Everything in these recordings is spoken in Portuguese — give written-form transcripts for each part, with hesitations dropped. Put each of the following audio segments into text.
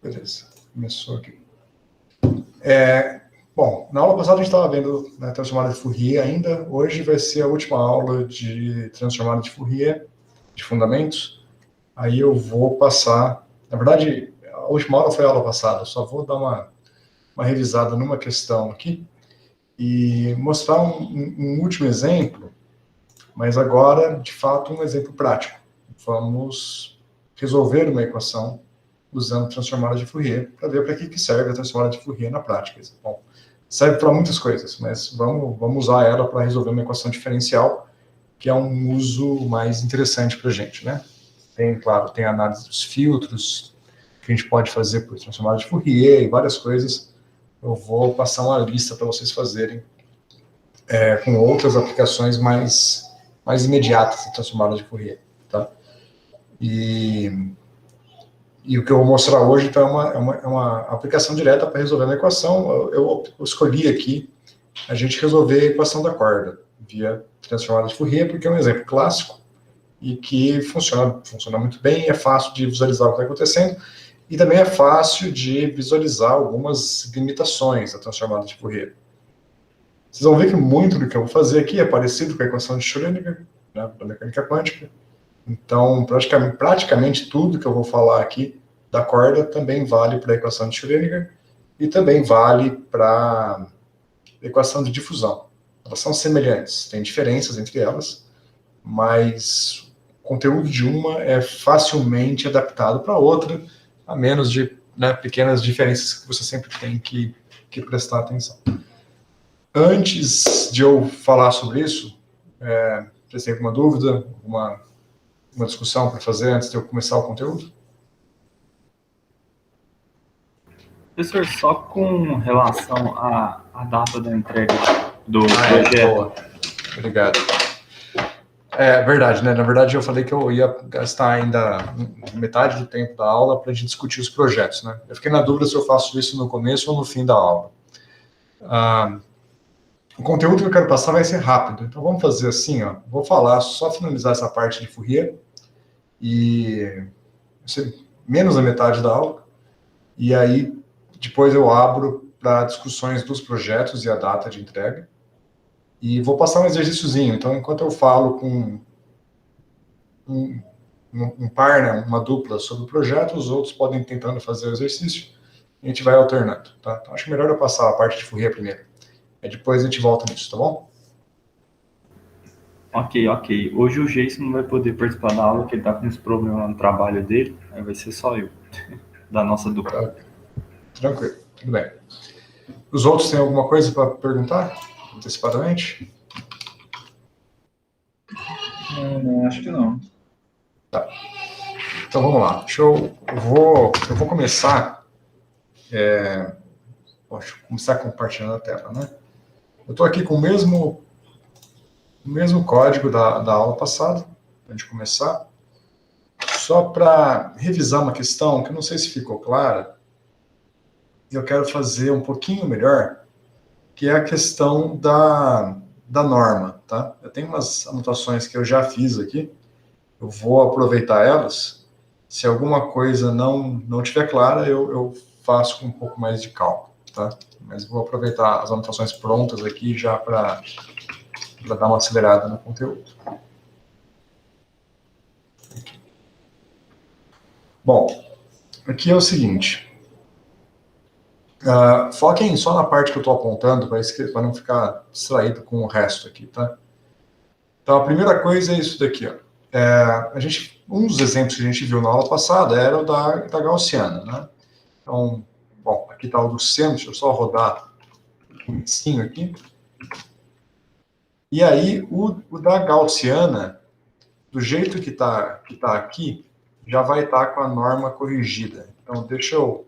Beleza, começou aqui. Bom, na aula passada a gente estava vendo, né, transformada de Fourier ainda. Hoje vai ser a última aula de transformada de Fourier, de fundamentos. Aí eu vou passar... Na verdade, a última aula foi a aula passada. Só vou dar uma revisada numa questão aqui e mostrar um último exemplo, mas agora, de fato, um exemplo prático. Vamos resolver uma equação usando transformada de Fourier, para ver para que serve a transformada de Fourier na prática. Bom, serve para muitas coisas, mas vamos usar ela para resolver uma equação diferencial, que é um uso mais interessante para a gente, né? Tem, claro, tem a análise dos filtros, que a gente pode fazer por transformada de Fourier e várias coisas. Eu vou passar uma lista para vocês fazerem com outras aplicações mais imediatas de transformada de Fourier, tá? E o que eu vou mostrar hoje, então, é uma aplicação direta para resolver uma equação. Eu escolhi aqui a gente resolver a equação da corda via transformada de Fourier, porque é um exemplo clássico e que funciona muito bem, é fácil de visualizar o que está acontecendo, e também é fácil de visualizar algumas limitações da transformada de Fourier. Vocês vão ver que muito do que eu vou fazer aqui é parecido com a equação de Schrödinger, né, da mecânica quântica. Então, praticamente tudo que eu vou falar aqui da corda também vale para a equação de Schrödinger e também vale para a equação de difusão. Elas são semelhantes, tem diferenças entre elas, mas o conteúdo de uma é facilmente adaptado para a outra, a menos de pequenas diferenças que você sempre tem que prestar atenção. Antes de eu falar sobre isso, vocês têm alguma dúvida, uma discussão para fazer antes de eu começar o conteúdo? Professor, só com relação à data da entrega do projeto. Boa. Obrigado. É verdade, né? Na verdade, eu falei que eu ia gastar ainda metade do tempo da aula para a gente discutir os projetos, né? Eu fiquei na dúvida se eu faço isso no começo ou no fim da aula. O conteúdo que eu quero passar vai ser rápido, então vamos fazer assim, ó. Vou falar, só finalizar essa parte de Fourier, e menos da metade da aula, e aí depois eu abro para discussões dos projetos e a data de entrega, e vou passar um exercíciozinho. Então, enquanto eu falo com um par, né, uma dupla sobre o projeto, os outros podem ir tentando fazer o exercício, e a gente vai alternando, tá? Então, acho melhor eu passar a parte de Fourier primeiro, aí depois a gente volta nisso, tá bom? Ok. Hoje o Jason não vai poder participar da aula, porque ele está com esse problema no trabalho dele, aí vai ser só eu, da nossa dupla. Tranquilo, tudo bem. Os outros têm alguma coisa para perguntar, antecipadamente? Não, acho que não. Tá. Então, vamos lá. Eu vou começar... Deixa eu começar compartilhando a tela, né? Eu estou aqui com o mesmo código da aula passada, para a gente começar. Só para revisar uma questão que eu não sei se ficou clara, eu quero fazer um pouquinho melhor, que é a questão da norma, tá? Eu tenho umas anotações que eu já fiz aqui, eu vou aproveitar elas. Se alguma coisa não estiver clara, eu faço com um pouco mais de calma, tá? Mas vou aproveitar as anotações prontas aqui já para dar uma acelerada no conteúdo. Bom, aqui é o seguinte. Foquem só na parte que eu estou apontando, para não ficar distraído com o resto aqui, tá? Então, a primeira coisa é isso daqui, ó. Um dos exemplos que a gente viu na aula passada era o da gaussiana, né? Então, bom, aqui está o do seno, deixa eu só rodar um risquinho aqui. E aí, o da gaussiana, do jeito que tá aqui, já vai estar com a norma corrigida. Então, deixa eu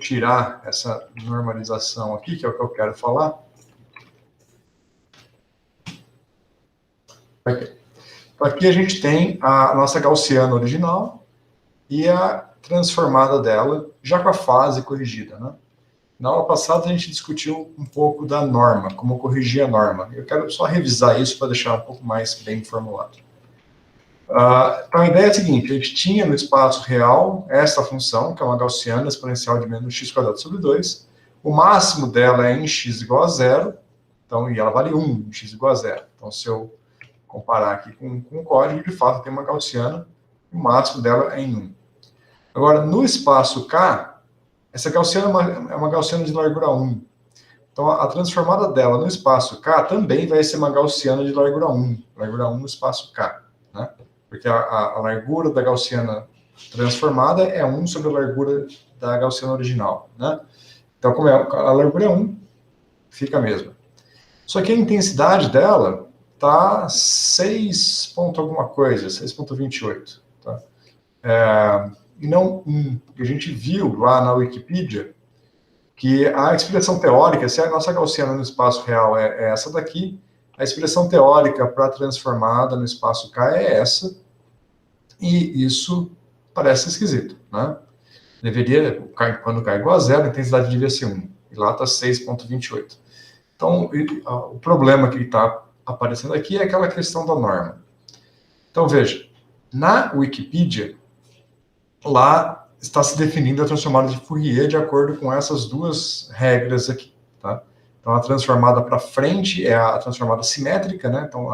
tirar essa normalização aqui, que é o que eu quero falar. Okay. Então, aqui a gente tem a nossa gaussiana original e a transformada dela, já com a fase corrigida, né? Na aula passada a gente discutiu um pouco da norma, como corrigir a norma. Eu quero só revisar isso para deixar um pouco mais bem formulado. Então, a ideia é a seguinte, a gente tinha no espaço real essa função, que é uma gaussiana exponencial de menos x² sobre 2. O máximo dela é em x igual a 0, então, e ela vale 1 em x igual a 0. Então, se eu comparar aqui com o código, de fato, tem uma gaussiana, o máximo dela é em 1. Agora, no espaço K, essa gaussiana é uma gaussiana de largura 1. Então, a transformada dela no espaço K também vai ser uma gaussiana de largura 1 no espaço K, né? Porque a largura da gaussiana transformada é 1 sobre a largura da gaussiana original, né? Então, como a largura é 1, fica a mesma. Só que a intensidade dela está 6 ponto alguma coisa, 6,28, tá? E não 1. A gente viu lá na Wikipedia que a expressão teórica, se a nossa gaussiana no espaço real é essa daqui, a expressão teórica para a transformada no espaço K é essa, e isso parece esquisito, né? Deveria, quando K é igual a 0, a intensidade devia ser 1, e lá está 6,28. Então, o problema que está aparecendo aqui é aquela questão da norma. Então, veja, na Wikipedia, lá está se definindo a transformada de Fourier de acordo com essas duas regras aqui, tá? Então, a transformada para frente é a transformada simétrica, né? Então,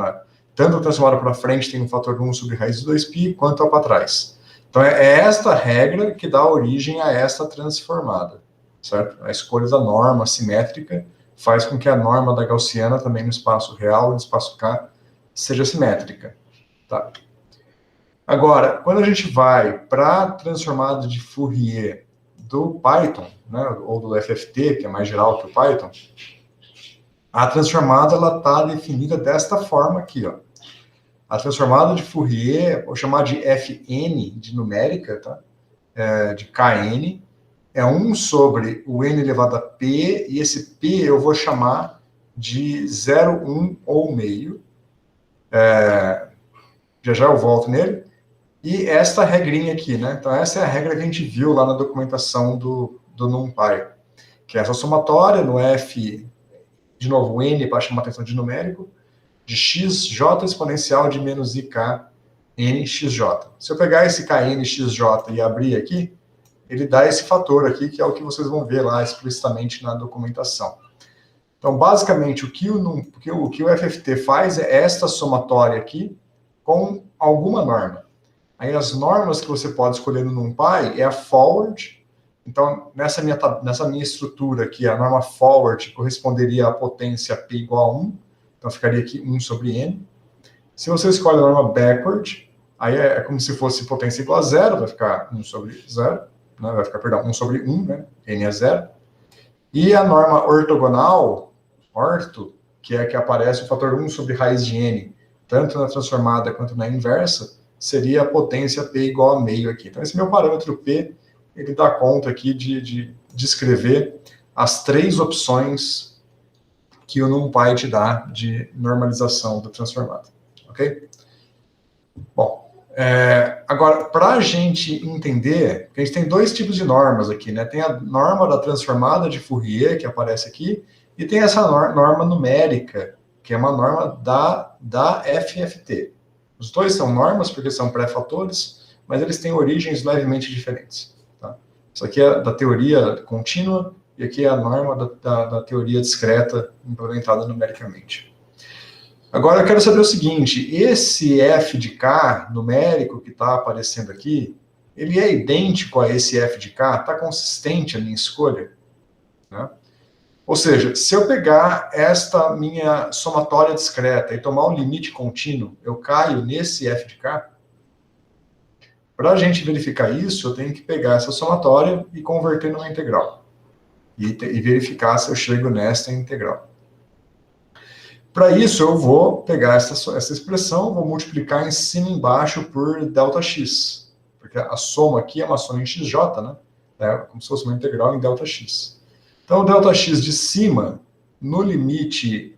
tanto a transformada para frente tem um fator 1 sobre raiz de 2π, quanto a para trás. Então, é esta regra que dá origem a esta transformada, certo? A escolha da norma simétrica faz com que a norma da gaussiana também no espaço real, no espaço K, seja simétrica, tá? Agora, quando a gente vai para a transformada de Fourier do Python, né, ou do FFT, que é mais geral que o Python, a transformada está definida desta forma aqui, ó. A transformada de Fourier, vou chamar de Fn, de numérica, tá? De Kn, é 1 sobre o n elevado a p, e esse p eu vou chamar de 0, 1 ou meio. Já eu volto nele. E esta regrinha aqui, né? Então, essa é a regra que a gente viu lá na documentação do NumPy, que é essa somatória no f, de novo, o n para chamar a atenção de numérico, de xj exponencial de menos ik nxj. Se eu pegar esse knxj e abrir aqui, ele dá esse fator aqui, que é o que vocês vão ver lá explicitamente na documentação. Então, basicamente, o que o FFT faz é esta somatória aqui com alguma norma. Aí as normas que você pode escolher no NumPy é a forward. Então, nessa minha estrutura aqui, a norma forward corresponderia à potência P igual a 1. Então, ficaria aqui 1 sobre N. Se você escolhe a norma backward, aí é como se fosse potência igual a 0, vai ficar 1 sobre 0. Né? Vai ficar, perdão, 1 sobre 1, né? N é 0. E a norma ortogonal, orto, que é que aparece o fator 1 sobre raiz de N, tanto na transformada quanto na inversa, seria a potência P igual a meio aqui. Então, esse meu parâmetro P, ele dá conta aqui de descrever as 3 opções que o NumPy te dá de normalização da transformada. Ok? Bom, agora, para a gente entender, a gente tem 2 tipos de normas aqui, né? Tem a norma da transformada de Fourier, que aparece aqui, e tem essa norma numérica, que é uma norma da FFT. Os 2 são normas, porque são pré-fatores, mas eles têm origens levemente diferentes. Tá? Isso aqui é da teoria contínua, e aqui é a norma da teoria discreta implementada numericamente. Agora eu quero saber o seguinte, esse f de k numérico que está aparecendo aqui, ele é idêntico a esse f de k? Está consistente a minha escolha? Né? Ou seja, se eu pegar esta minha somatória discreta e tomar um limite contínuo, eu caio nesse f de k? Para a gente verificar isso, eu tenho que pegar essa somatória e converter numa integral. E verificar se eu chego nesta integral. Para isso, eu vou pegar essa expressão, vou multiplicar em cima e embaixo por ΔX. Porque a soma aqui é uma soma em xj, né? É como se fosse uma integral em ΔX. Então, o ΔX de cima, no limite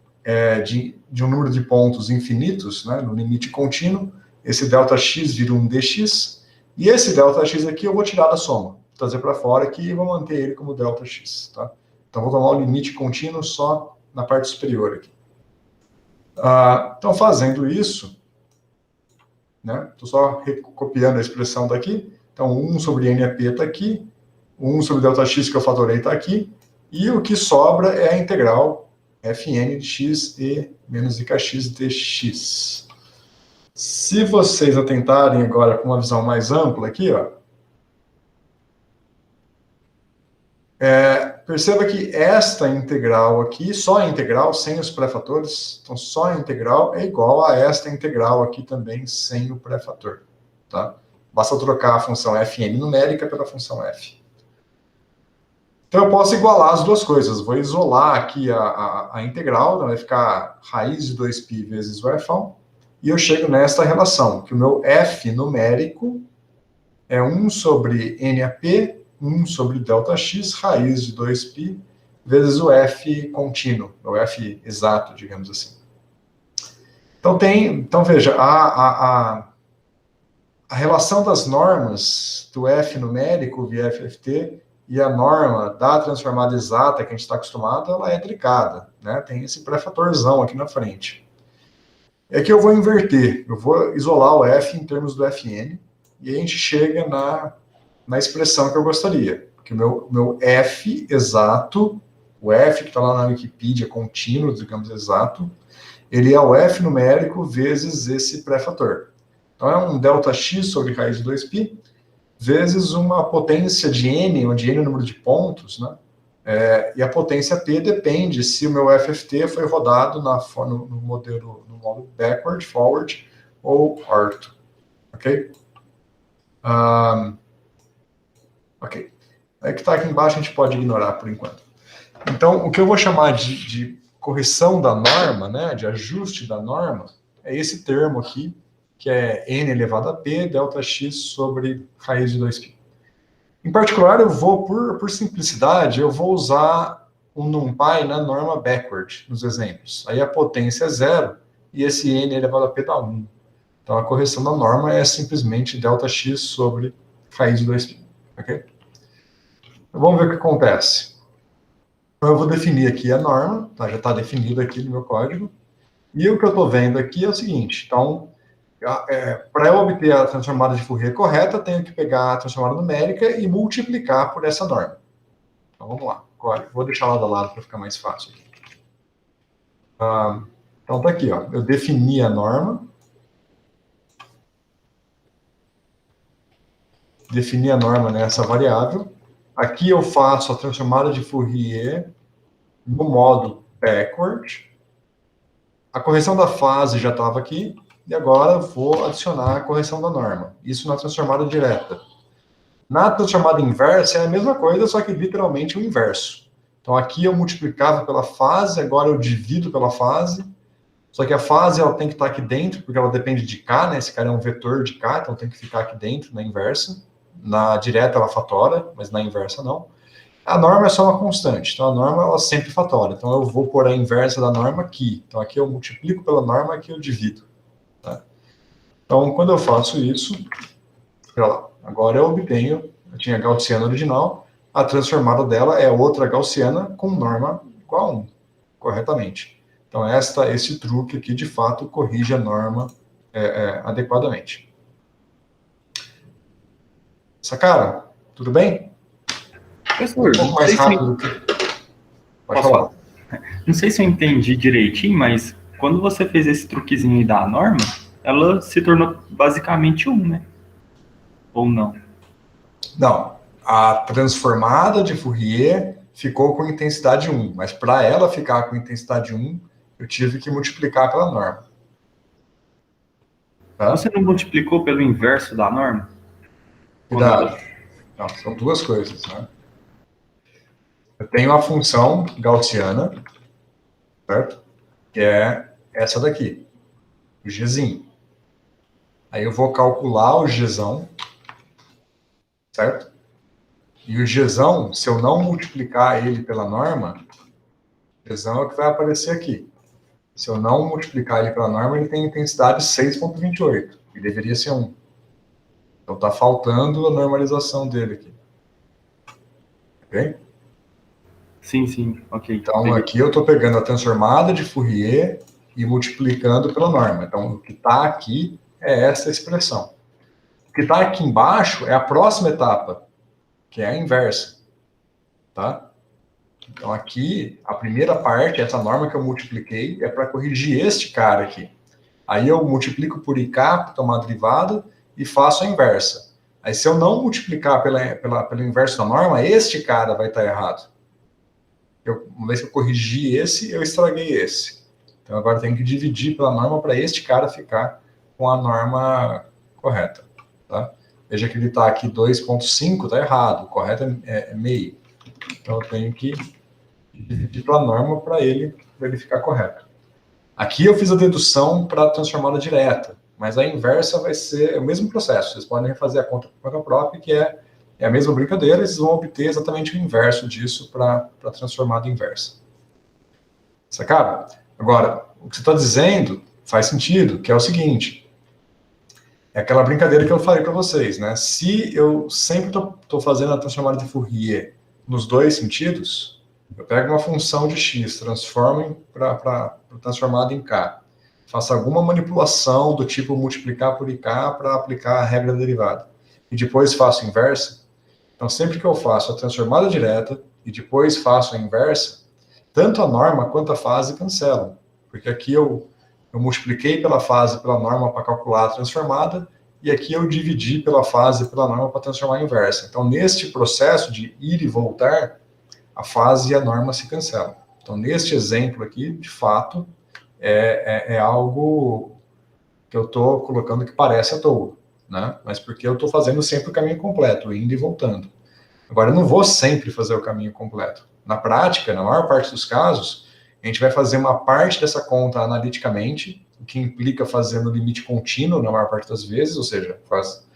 de um número de pontos infinitos, né, no limite contínuo, esse ΔX vira um dx, e esse ΔX aqui eu vou tirar da soma, trazer para fora aqui e vou manter ele como ΔX. Tá? Então, vou tomar o limite contínuo só na parte superior aqui. Então, fazendo isso, né? Estou só copiando a expressão daqui. Então, 1 sobre NAP está aqui, 1 sobre ΔX que eu fatorei está aqui, e o que sobra é a integral Fn de x e menos IKX dx. Se vocês atentarem agora com uma visão mais ampla aqui, ó, perceba que esta integral aqui, só a integral, sem os pré-fatores, então só a integral é igual a esta integral aqui também, sem o pré-fator. Tá? Basta trocar a função fn numérica pela função f. Então eu posso igualar as duas coisas. Vou isolar aqui a integral, então vai ficar raiz de 2π vezes o f1, e eu chego nesta relação, que o meu f numérico é 1 sobre NAP, 1 sobre ΔX, raiz de 2π, vezes o f contínuo, o f exato, digamos assim. Então veja, a relação das normas do f numérico via FFT e a norma da transformada exata que a gente está acostumado, ela é tricada, né? Tem esse pré-fatorzão aqui na frente. É que eu vou inverter, eu vou isolar o f em termos do fn, e a gente chega na expressão que eu gostaria. Que o meu f exato, o f que está lá na Wikipedia, contínuo, digamos exato, ele é o f numérico vezes esse pré-fator. Então é um ΔX sobre raiz de 2π, vezes uma potência de n, onde n é o número de pontos, né? E a potência P depende se o meu FFT foi rodado no modelo, no modo backward, forward ou ortho. Ok? Ok. É que está aqui embaixo, a gente pode ignorar por enquanto. Então, o que eu vou chamar de correção da norma, né, de ajuste da norma, é esse termo aqui, que é n elevado a p, ΔX sobre raiz de 2π. Em particular, eu vou, por simplicidade, eu vou usar o NumPy na norma backward, nos exemplos. Aí a potência é 0, e esse n elevado a p dá 1. Então, a correção da norma é simplesmente ΔX sobre raiz de 2π. Ok? Então, vamos ver o que acontece. Então, eu vou definir aqui a norma, tá? Já está definido aqui no meu código. E o que eu estou vendo aqui é o seguinte. Então, para eu obter a transformada de Fourier correta, eu tenho que pegar a transformada numérica e multiplicar por essa norma. Então, vamos lá. Vou deixar lado a lado para ficar mais fácil aqui. Então, está aqui, ó. Eu defini a norma. Defini a norma nessa variável. Aqui eu faço a transformada de Fourier no modo backward. A correção da fase já estava aqui. E agora eu vou adicionar a correção da norma. Isso na transformada direta. Na transformada inversa é a mesma coisa, só que literalmente o inverso. Então aqui eu multiplicava pela fase, agora eu divido pela fase. Só que a fase ela tem que estar aqui dentro, porque ela depende de k, né? Esse cara é um vetor de k, então tem que ficar aqui dentro, na inversa. Na direta ela fatora, mas na inversa não. A norma é só uma constante, então a norma ela sempre fatora. Então eu vou pôr a inversa da norma aqui. Então aqui eu multiplico pela norma, aqui eu divido. Tá? Então quando eu faço isso, agora eu obtenho, eu tinha a gaussiana original, a transformada dela é outra gaussiana com norma igual a 1, corretamente. Então esse truque aqui de fato corrige a norma adequadamente. Sacaram? Tudo bem? Professor, Um pouco mais rápido do que... Pode falar. Não sei se eu entendi direitinho, mas quando você fez esse truquezinho aí da norma, ela se tornou basicamente 1, né? Ou não? Não. A transformada de Fourier ficou com intensidade 1, mas para ela ficar com intensidade 1, eu tive que multiplicar pela norma. Tá? Você não multiplicou pelo inverso da norma? Cuidado. Não, são duas coisas, né? Eu tenho a função gaussiana, certo? Que é essa daqui, o gzinho. Aí eu vou calcular o gzão, certo? E o gzão, se eu não multiplicar ele pela norma, o gzão é o que vai aparecer aqui. Se eu não multiplicar ele pela norma, ele tem intensidade 6,28, e deveria ser 1. Então está faltando a normalização dele aqui. Ok? Sim, ok. Então aqui eu estou pegando a transformada de Fourier e multiplicando pela norma. Então o que está aqui é essa expressão. O que está aqui embaixo é a próxima etapa, que é a inversa. Tá? Então, aqui, a primeira parte, essa norma que eu multipliquei, é para corrigir este cara aqui. Aí eu multiplico por IK, para tomar a derivada, e faço a inversa. Aí, se eu não multiplicar pelo inverso da norma, este cara vai estar errado. Uma vez que eu corrigi esse, eu estraguei esse. Então, agora eu tenho que dividir pela norma para este cara ficar com a norma correta. Tá? Veja que ele está aqui 2,5, está errado. O correto é meio. Então, eu tenho que dividir pela norma para ele ficar correto. Aqui eu fiz a dedução para a transformada direta, mas a inversa vai ser o mesmo processo. Vocês podem refazer a conta por conta própria, que é a mesma brincadeira, vocês vão obter exatamente o inverso disso para a transformada inversa. Sacaram? Agora, o que você está dizendo faz sentido, que é o seguinte, é aquela brincadeira que eu falei para vocês, né? Se eu sempre estou fazendo a transformada de Fourier nos dois sentidos, eu pego uma função de x, transformo para transformada em k, faço alguma manipulação do tipo multiplicar por ik para aplicar a regra da derivada, e depois faço a inversa. Então, sempre que eu faço a transformada direta e depois faço a inversa, tanto a norma quanto a fase cancelam, porque aqui eu multipliquei pela fase pela norma para calcular a transformada, e aqui eu dividi pela fase pela norma para transformar a inversa. Então, neste processo de ir e voltar, a fase e a norma se cancelam. Então, neste exemplo aqui, de fato, é algo que eu estou colocando que parece à toa, né? Mas porque eu estou fazendo sempre o caminho completo, indo e voltando. Agora, eu não vou sempre fazer o caminho completo. Na prática, na maior parte dos casos, a gente vai fazer uma parte dessa conta analiticamente, o que implica fazer no limite contínuo na maior parte das vezes, ou seja, com as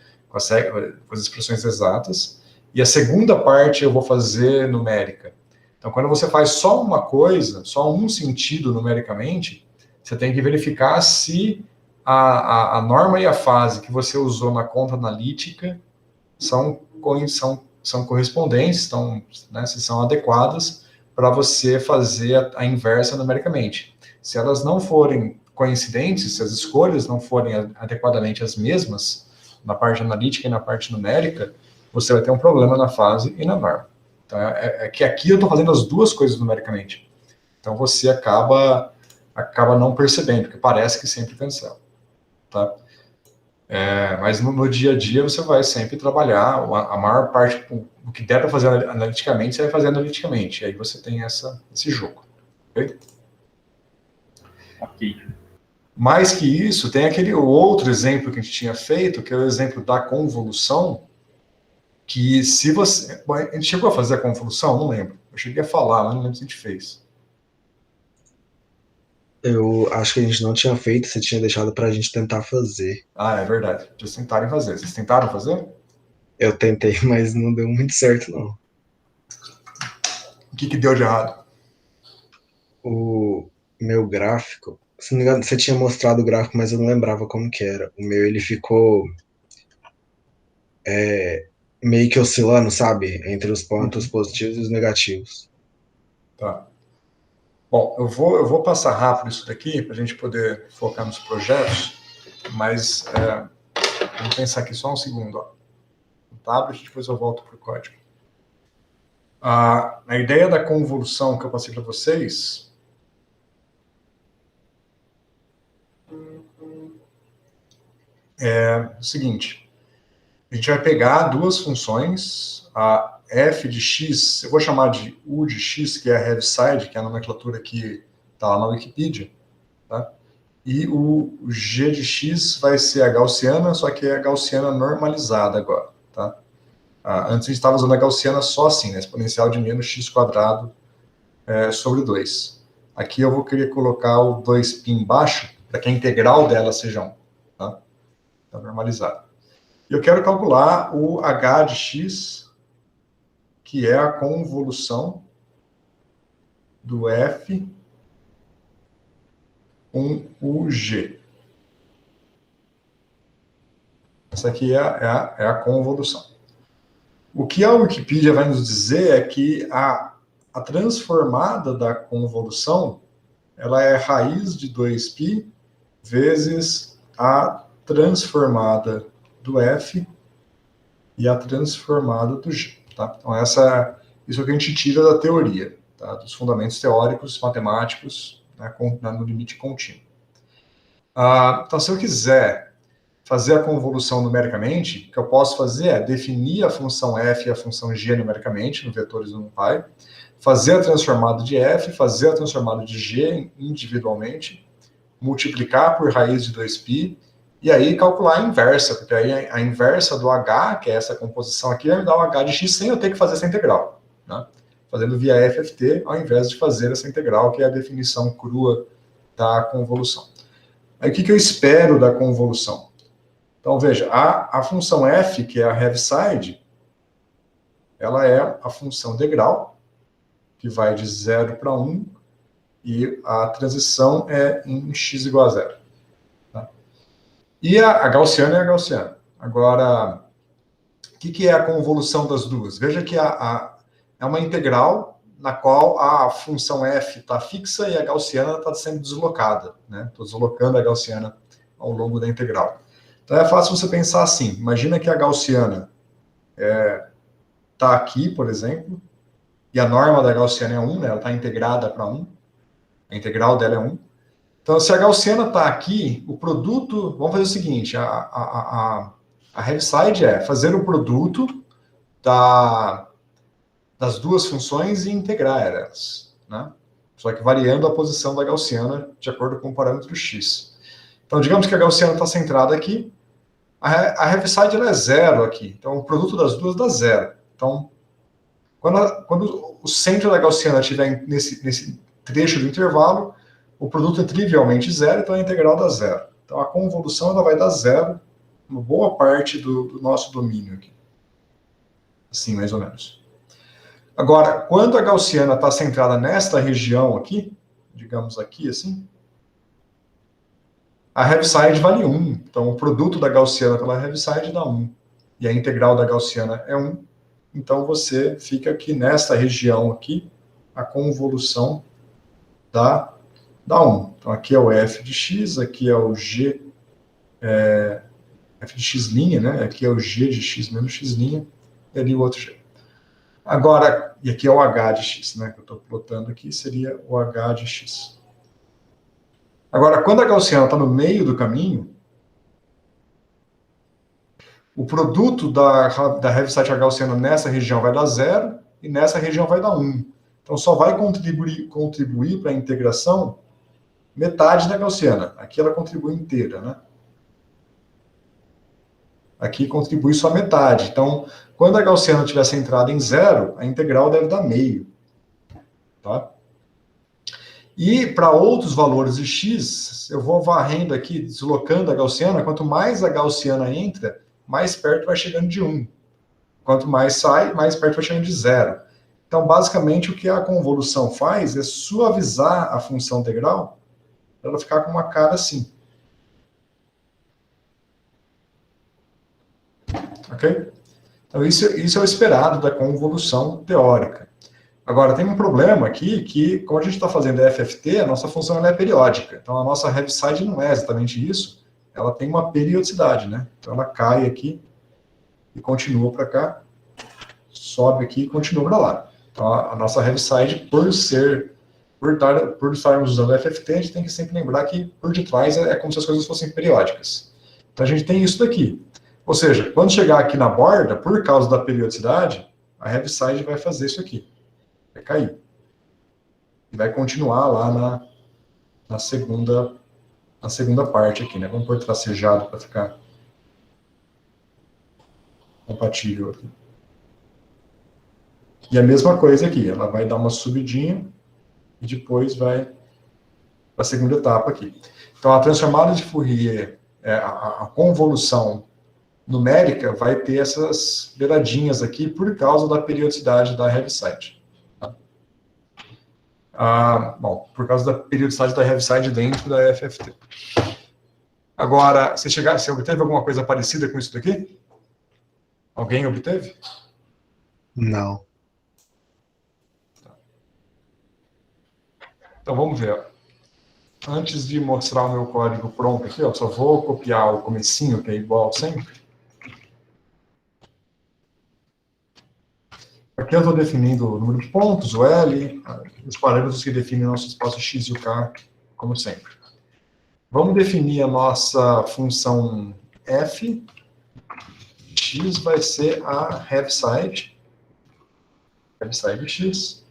expressões exatas, e a segunda parte eu vou fazer numérica. Então, quando você faz só uma coisa, só um sentido numericamente, você tem que verificar se a norma e a fase que você usou na conta analítica são correspondentes, né, se são adequadas para você fazer a inversa numericamente. Se elas não forem coincidentes, se as escolhas não forem adequadamente as mesmas, na parte analítica e na parte numérica, você vai ter um problema na fase e na norma. Então, é que aqui eu estou fazendo as duas coisas numericamente. Então, você acaba não percebendo, porque parece que sempre cancela. Tá? Mas no dia a dia, você vai sempre trabalhar, a maior parte, o que der para fazer analiticamente, você vai fazer analiticamente. E aí você tem esse jogo. Ok? Ok. Mais que isso, tem aquele outro exemplo que a gente tinha feito, que é o exemplo da convolução, que se você... Bom, a gente chegou a fazer a convolução? Não lembro. Eu cheguei a falar, mas não lembro se a gente fez. Eu acho que a gente não tinha feito, você tinha deixado pra gente tentar fazer. Ah, é verdade. Vocês tentaram fazer. Vocês tentaram fazer? Eu tentei, mas não deu muito certo, não. O que deu de errado? O meu gráfico... Se não me engano, você tinha mostrado o gráfico, mas eu não lembrava como que era. O meu, ele ficou... meio que oscilando, sabe? Entre os pontos positivos e os negativos. Tá. Bom, eu vou passar rápido isso daqui para a gente poder focar nos projetos, mas vamos pensar aqui só um segundo. Ó. No tablet, depois eu volto para o código. A ideia da convolução que eu passei para vocês é o seguinte. A gente vai pegar duas funções, a f de x, eu vou chamar de u de x, que é a Heaviside, que é a nomenclatura que está lá na Wikipedia, tá? E o g de x vai ser a gaussiana, só que é a gaussiana normalizada agora, tá? Antes a gente estava usando a gaussiana só assim, né? Exponencial de menos x quadrado sobre 2. Aqui eu vou querer colocar o 2π embaixo, para que a integral dela seja 1, tá? Tá normalizado. Eu quero calcular o h de x, que é a convolução do f com o g. Essa aqui é a convolução. O que a Wikipedia vai nos dizer é que a transformada da convolução ela é raiz de 2π vezes a transformada do F e a transformada do G. Tá? Então, isso é o que a gente tira da teoria, tá? Dos fundamentos teóricos, matemáticos, né, no limite contínuo. Então, se eu quiser fazer a convolução numericamente, o que eu posso fazer é definir a função f e a função g numericamente, no vetores do NumPy, fazer a transformada de f, fazer a transformada de g individualmente, multiplicar por raiz de 2π, e aí calcular a inversa, porque aí a inversa do h, que é essa composição aqui, vai me dar o h de x sem eu ter que fazer essa integral, né? Fazendo via FFT, ao invés de fazer essa integral, que é a definição crua da convolução. Aí o que eu espero da convolução? Então, veja, a função f, que é a Heaviside, ela é a função degrau, que vai de 0 para 1, e a transição é em x igual a 0. Tá? E a gaussiana é a gaussiana. Agora, o que é a convolução das duas? Veja que é uma integral na qual a função f está fixa e a gaussiana está sendo deslocada. Né? Estou deslocando a gaussiana ao longo da integral. Então é fácil você pensar assim, imagina que a gaussiana está aqui, por exemplo, e a norma da gaussiana é 1, né? Ela está integrada para 1, a integral dela é 1. Então, se a gaussiana está aqui, o produto, vamos fazer o seguinte, a Heaviside é fazer o produto das duas funções e integrar elas, né? Só que variando a posição da gaussiana de acordo com o parâmetro x. Então, digamos que a gaussiana está centrada aqui, a Heaviside ela é 0 aqui, então o produto das duas dá 0. Então, quando o centro da gaussiana estiver nesse trecho do intervalo, o produto é trivialmente 0, então a integral dá 0. Então a convolução ela vai dar 0 uma boa parte do nosso domínio aqui. Assim, mais ou menos. Agora, quando a gaussiana está centrada nesta região aqui, digamos aqui assim, a Heaviside vale 1. Então, o produto da gaussiana pela Heaviside dá 1. E a integral da gaussiana é 1. Então, você fica aqui nesta região aqui, a convolução dá 1. Então, aqui é o f de x, aqui é o g, f de x', né? Aqui é o g de x menos x', e ali o outro g. Agora, e aqui é o h de x, né? Que eu estou plotando aqui, seria o h de x. Agora, quando a gaussiana está no meio do caminho, o produto da Heaviside gaussiana nessa região vai dar 0 e nessa região vai dar 1. Então, só vai contribuir para a integração metade da gaussiana. Aqui ela contribui inteira, né? Aqui contribui só metade. Então, quando a gaussiana estiver centrada em 0, a integral deve dar meio. Tá? E para outros valores de x, eu vou varrendo aqui, deslocando a gaussiana. Quanto mais a gaussiana entra, mais perto vai chegando de 1. Quanto mais sai, mais perto vai chegando de 0. Então, basicamente, o que a convolução faz é suavizar a função integral para ela ficar com uma cara assim. Ok? Então, isso é o esperado da convolução teórica. Agora, tem um problema aqui que, como a gente está fazendo FFT, a nossa função ela é periódica. Então, a nossa Heaviside não é exatamente isso. Ela tem uma periodicidade, né? Então, ela cai aqui e continua para cá, sobe aqui e continua para lá. Então, a nossa Heaviside, por estarmos usando FFT, a gente tem que sempre lembrar que por detrás é como se as coisas fossem periódicas. Então, a gente tem isso daqui. Ou seja, quando chegar aqui na borda, por causa da periodicidade, a Heaviside vai fazer isso aqui. Vai cair. E vai continuar lá na segunda parte aqui, né? Vamos pôr tracejado para ficar compatível aqui. E a mesma coisa aqui, ela vai dar uma subidinha e depois vai para a segunda etapa aqui. Então, a transformada de Fourier, a convolução numérica vai ter essas beiradinhas aqui por causa da periodicidade da Heaviside. Tá? Bom, por causa da periodicidade da Heaviside dentro da FFT. Agora, você obteve alguma coisa parecida com isso daqui? Alguém obteve? Não. Então, vamos ver. antes de mostrar o meu código pronto aqui, ó, só vou copiar o comecinho, que é igual sempre. Aqui eu estou definindo o número de pontos, o L, os parâmetros que definem o nosso espaço X e o K, como sempre. Vamos definir a nossa função f. X vai ser a heaviside x.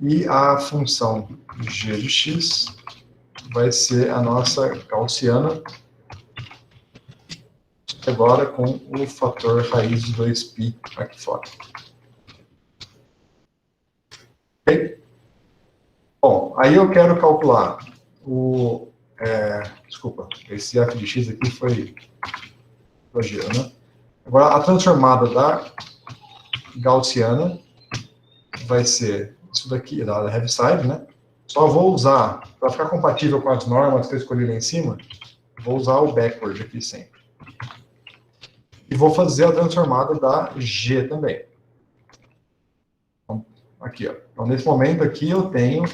E a função g de x vai ser a nossa gaussiana, agora com o fator raiz de 2π aqui fora. Ok? Bom, aí eu quero calcular o... desculpa, esse f de x aqui foi exagero, né? Agora, a transformada da gaussiana vai ser isso daqui, da heaviside, né? Só vou usar, para ficar compatível com as normas que eu escolhi lá em cima, vou usar o backward aqui sempre. E vou fazer a transformada da G também. Então, aqui, ó. Então, nesse momento aqui, eu tenho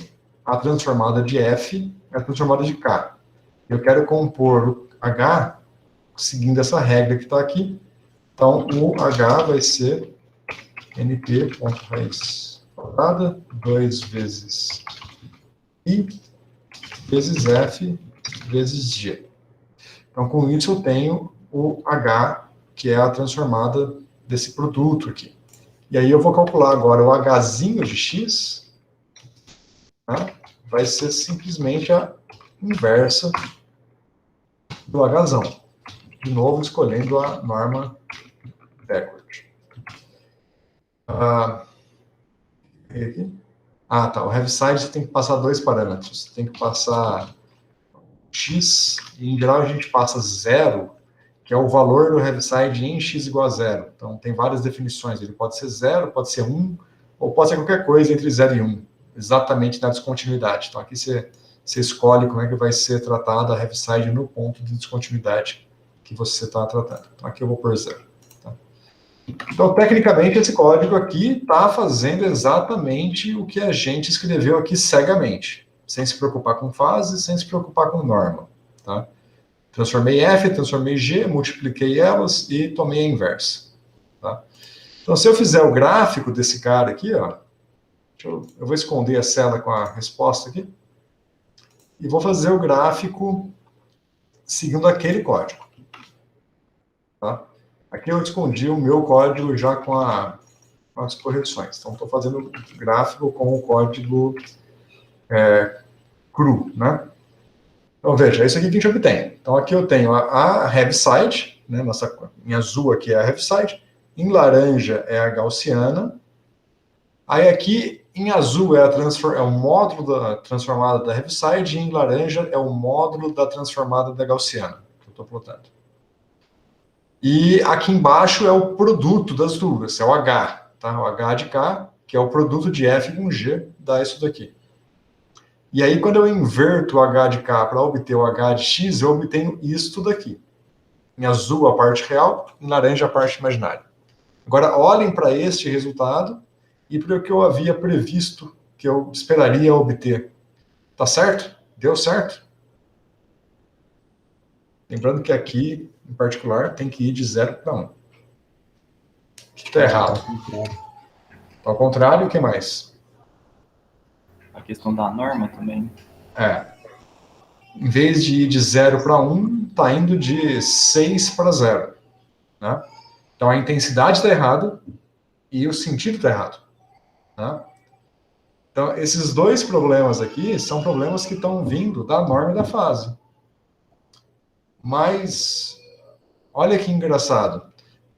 a transformada de F e a transformada de K. Eu quero compor o H seguindo essa regra que está aqui. Então, o H vai ser np.raiz quadrada, 2 vezes I, vezes F, vezes G. Então, com isso, eu tenho o H, que é a transformada desse produto aqui. E aí eu vou calcular agora o Hzinho de X, né? Vai ser simplesmente a inversa do Hzão. De novo, escolhendo a norma backward. Tá. O heaviside você tem que passar dois parâmetros. Você tem que passar x, e em geral a gente passa 0, que é o valor do heaviside em x igual a 0. Então tem várias definições. Ele pode ser 0, pode ser 1, ou pode ser qualquer coisa entre 0 e 1, exatamente na descontinuidade. Então aqui você escolhe como é que vai ser tratada a heaviside no ponto de descontinuidade que você está tratando. Então aqui eu vou pôr 0. Então, tecnicamente, esse código aqui está fazendo exatamente o que a gente escreveu aqui cegamente, sem se preocupar com fase, sem se preocupar com norma. Tá? Transformei F, transformei G, multipliquei elas e tomei a inversa. Tá? Então, se eu fizer o gráfico desse cara aqui, ó, eu vou esconder a cela com a resposta aqui, e vou fazer o gráfico seguindo aquele código. Tá? Aqui eu escondi o meu código já com as correções. Então, estou fazendo o gráfico com o código cru, né? Então, veja, é isso aqui que a gente obtém. Então, aqui eu tenho a heaviside, né? Em azul aqui é a heaviside, em laranja é a gaussiana. Aí aqui, em azul é o módulo da transformada da heaviside, e em laranja é o módulo da transformada da gaussiana, que eu estou plotando. E aqui embaixo é o produto das duas, é o H, tá? O H de K, que é o produto de F com G, dá isso daqui. E aí, quando eu inverto o H de K para obter o H de X, eu obtenho isto daqui. Em azul, a parte real, em laranja, a parte imaginária. Agora, olhem para este resultado e para o que eu havia previsto que eu esperaria obter. Tá certo? Deu certo? Lembrando que aqui, em particular, tem que ir de 0 para 1. O que está errado? Ao contrário, o que mais? A questão da norma também. Em vez de ir de 0 para 1, está indo de 6 para 0. Né? Então, a intensidade está errada e o sentido está errado. Né? Então, esses dois problemas aqui são problemas que estão vindo da norma e da fase. Mas, olha que engraçado.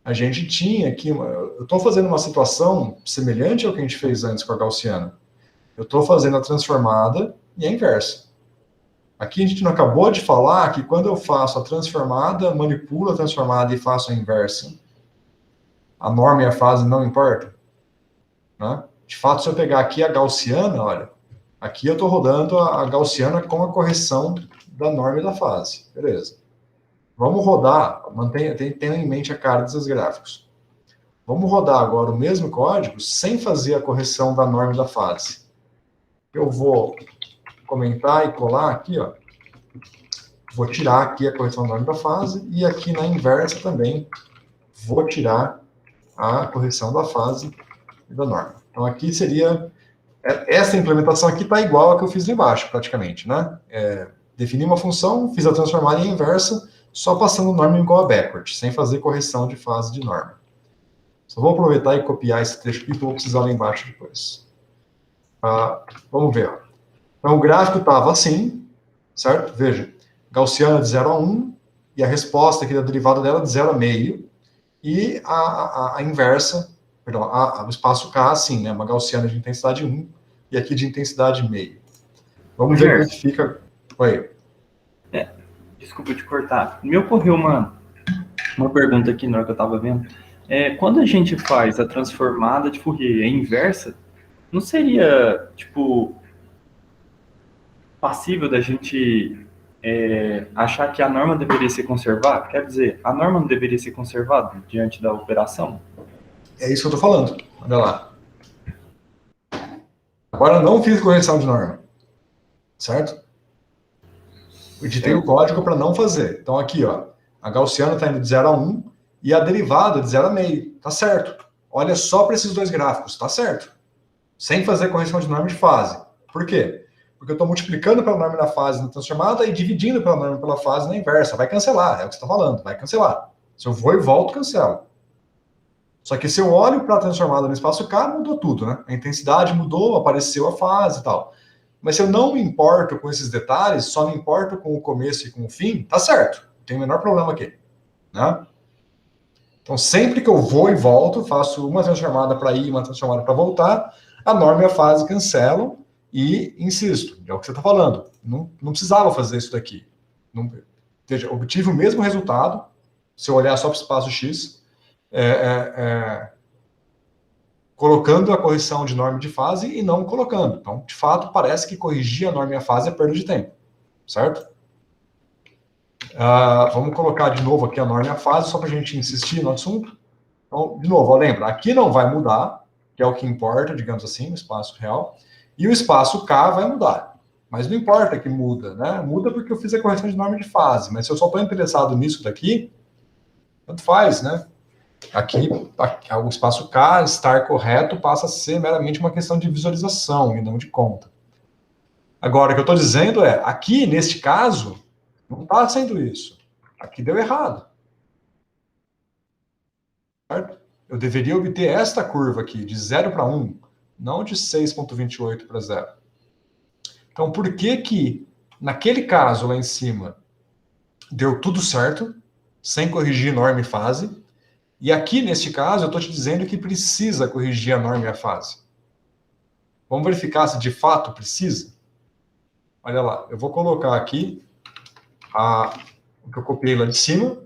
A gente tinha aqui, eu estou fazendo uma situação semelhante ao que a gente fez antes com a gaussiana. Eu estou fazendo a transformada e a inversa. Aqui a gente não acabou de falar que quando eu faço a transformada, manipulo a transformada e faço a inversa, a norma e a fase não importam. Né? De fato, se eu pegar aqui a gaussiana, olha, aqui eu estou rodando a gaussiana com a correção da norma e da fase. Beleza. Vamos rodar, tenha em mente a cara desses gráficos. Vamos rodar agora o mesmo código sem fazer a correção da norma e da fase. Eu vou comentar e colar aqui, ó. Vou tirar aqui a correção do nome da fase, e aqui na inversa também vou tirar a correção da fase e da norma. Então aqui seria... Essa implementação aqui está igual a que eu fiz embaixo, praticamente, né? Defini uma função, fiz a transformada em inversa, só passando norma igual a backward, sem fazer correção de fase de norma. Só vou aproveitar e copiar esse trecho aqui, que eu vou precisar lá embaixo depois. Vamos ver. Ó. Então, o gráfico estava assim, certo? Veja, gaussiana de 0 a 1, e a resposta aqui da derivada dela de 0 a meio, e a inversa, perdão, o espaço K, assim, né? Uma gaussiana de intensidade 1, e aqui de intensidade meio. Vamos ver como é que fica. Oi. Desculpa te cortar. Me ocorreu uma pergunta aqui na hora que eu estava vendo. Quando a gente faz a transformada de Fourier inversa, não seria, tipo, passível da gente achar que a norma deveria ser conservada? Quer dizer, a norma não deveria ser conservada diante da operação? É isso que eu estou falando. Olha lá. Agora eu não fiz correção de norma. Certo? Eu editei o código para não fazer. Então aqui, ó, a gaussiana está indo de 0 a 1 e a derivada de 0 a meio. Tá certo. Olha só para esses dois gráficos. Tá certo. Sem fazer correção de norma de fase. Por quê? Porque eu estou multiplicando pela norma na fase na transformada e dividindo pela norma pela fase na inversa. Vai cancelar, é o que você está falando. Vai cancelar. Se eu vou e volto, cancelo. Só que se eu olho para a transformada no espaço K, mudou tudo, né? A intensidade mudou, apareceu a fase e tal. Mas se eu não me importo com esses detalhes, só me importo com o começo e com o fim, tá certo. Não tem o menor problema aqui. Né? Então, sempre que eu vou e volto, faço uma transformada para ir e uma transformada para voltar, a norma e a fase cancelam e insisto, é o que você está falando. Não precisava fazer isso daqui. Veja, obtive o mesmo resultado, se eu olhar só para o espaço X, colocando a correção de norma de fase e não colocando. Então, de fato, parece que corrigir a norma e a fase é perda de tempo, certo? Vamos colocar de novo aqui a norma e a fase, só para a gente insistir no assunto. Então, de novo, ó, lembra, aqui não vai mudar, que é o que importa, digamos assim, no espaço real, e o espaço K vai mudar. Mas não importa que muda, né? Muda porque eu fiz a correção de norma de fase, mas se eu só estou interessado nisso daqui, tanto faz, né? Aqui, o espaço K estar correto passa a ser meramente uma questão de visualização e não de conta. Agora, o que eu estou dizendo é, aqui, neste caso, não está sendo isso. Aqui deu errado. Certo? Eu deveria obter esta curva aqui, de 0 para 1, não de 6,28 para 0. Então, por que naquele caso lá em cima, deu tudo certo, sem corrigir norma e fase, e aqui, neste caso, eu estou te dizendo que precisa corrigir a norma e a fase. Vamos verificar se de fato precisa? Olha lá, eu vou colocar aqui o que eu copiei lá de cima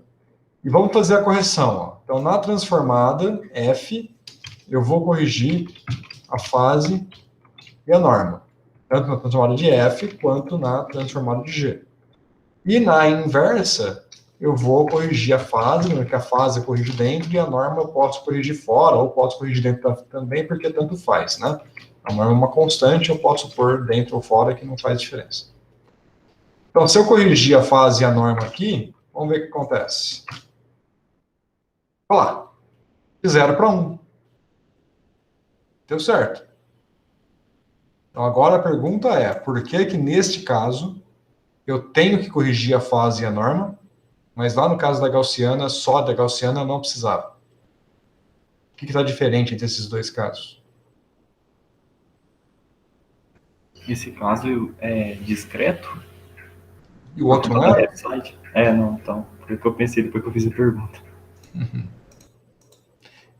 e vamos fazer a correção. Ó. Então, na transformada F, eu vou corrigir a fase e a norma. Tanto na transformada de F, quanto na transformada de G. E na inversa, eu vou corrigir a fase, porque a fase eu corrijo dentro e a norma eu posso corrigir fora, ou posso corrigir dentro também, porque tanto faz, né? A norma é uma constante, eu posso pôr dentro ou fora, que não faz diferença. Então, se eu corrigir a fase e a norma aqui, vamos ver o que acontece. Olha lá, de 0 para 1. Deu certo. Então, agora a pergunta é, por que neste caso, eu tenho que corrigir a fase e a norma, mas lá no caso da gaussiana, só da gaussiana não precisava? O que está diferente entre esses dois casos? Esse caso é discreto? E o outro não é? Não, então. Foi o que eu pensei depois que eu fiz a pergunta. Uhum.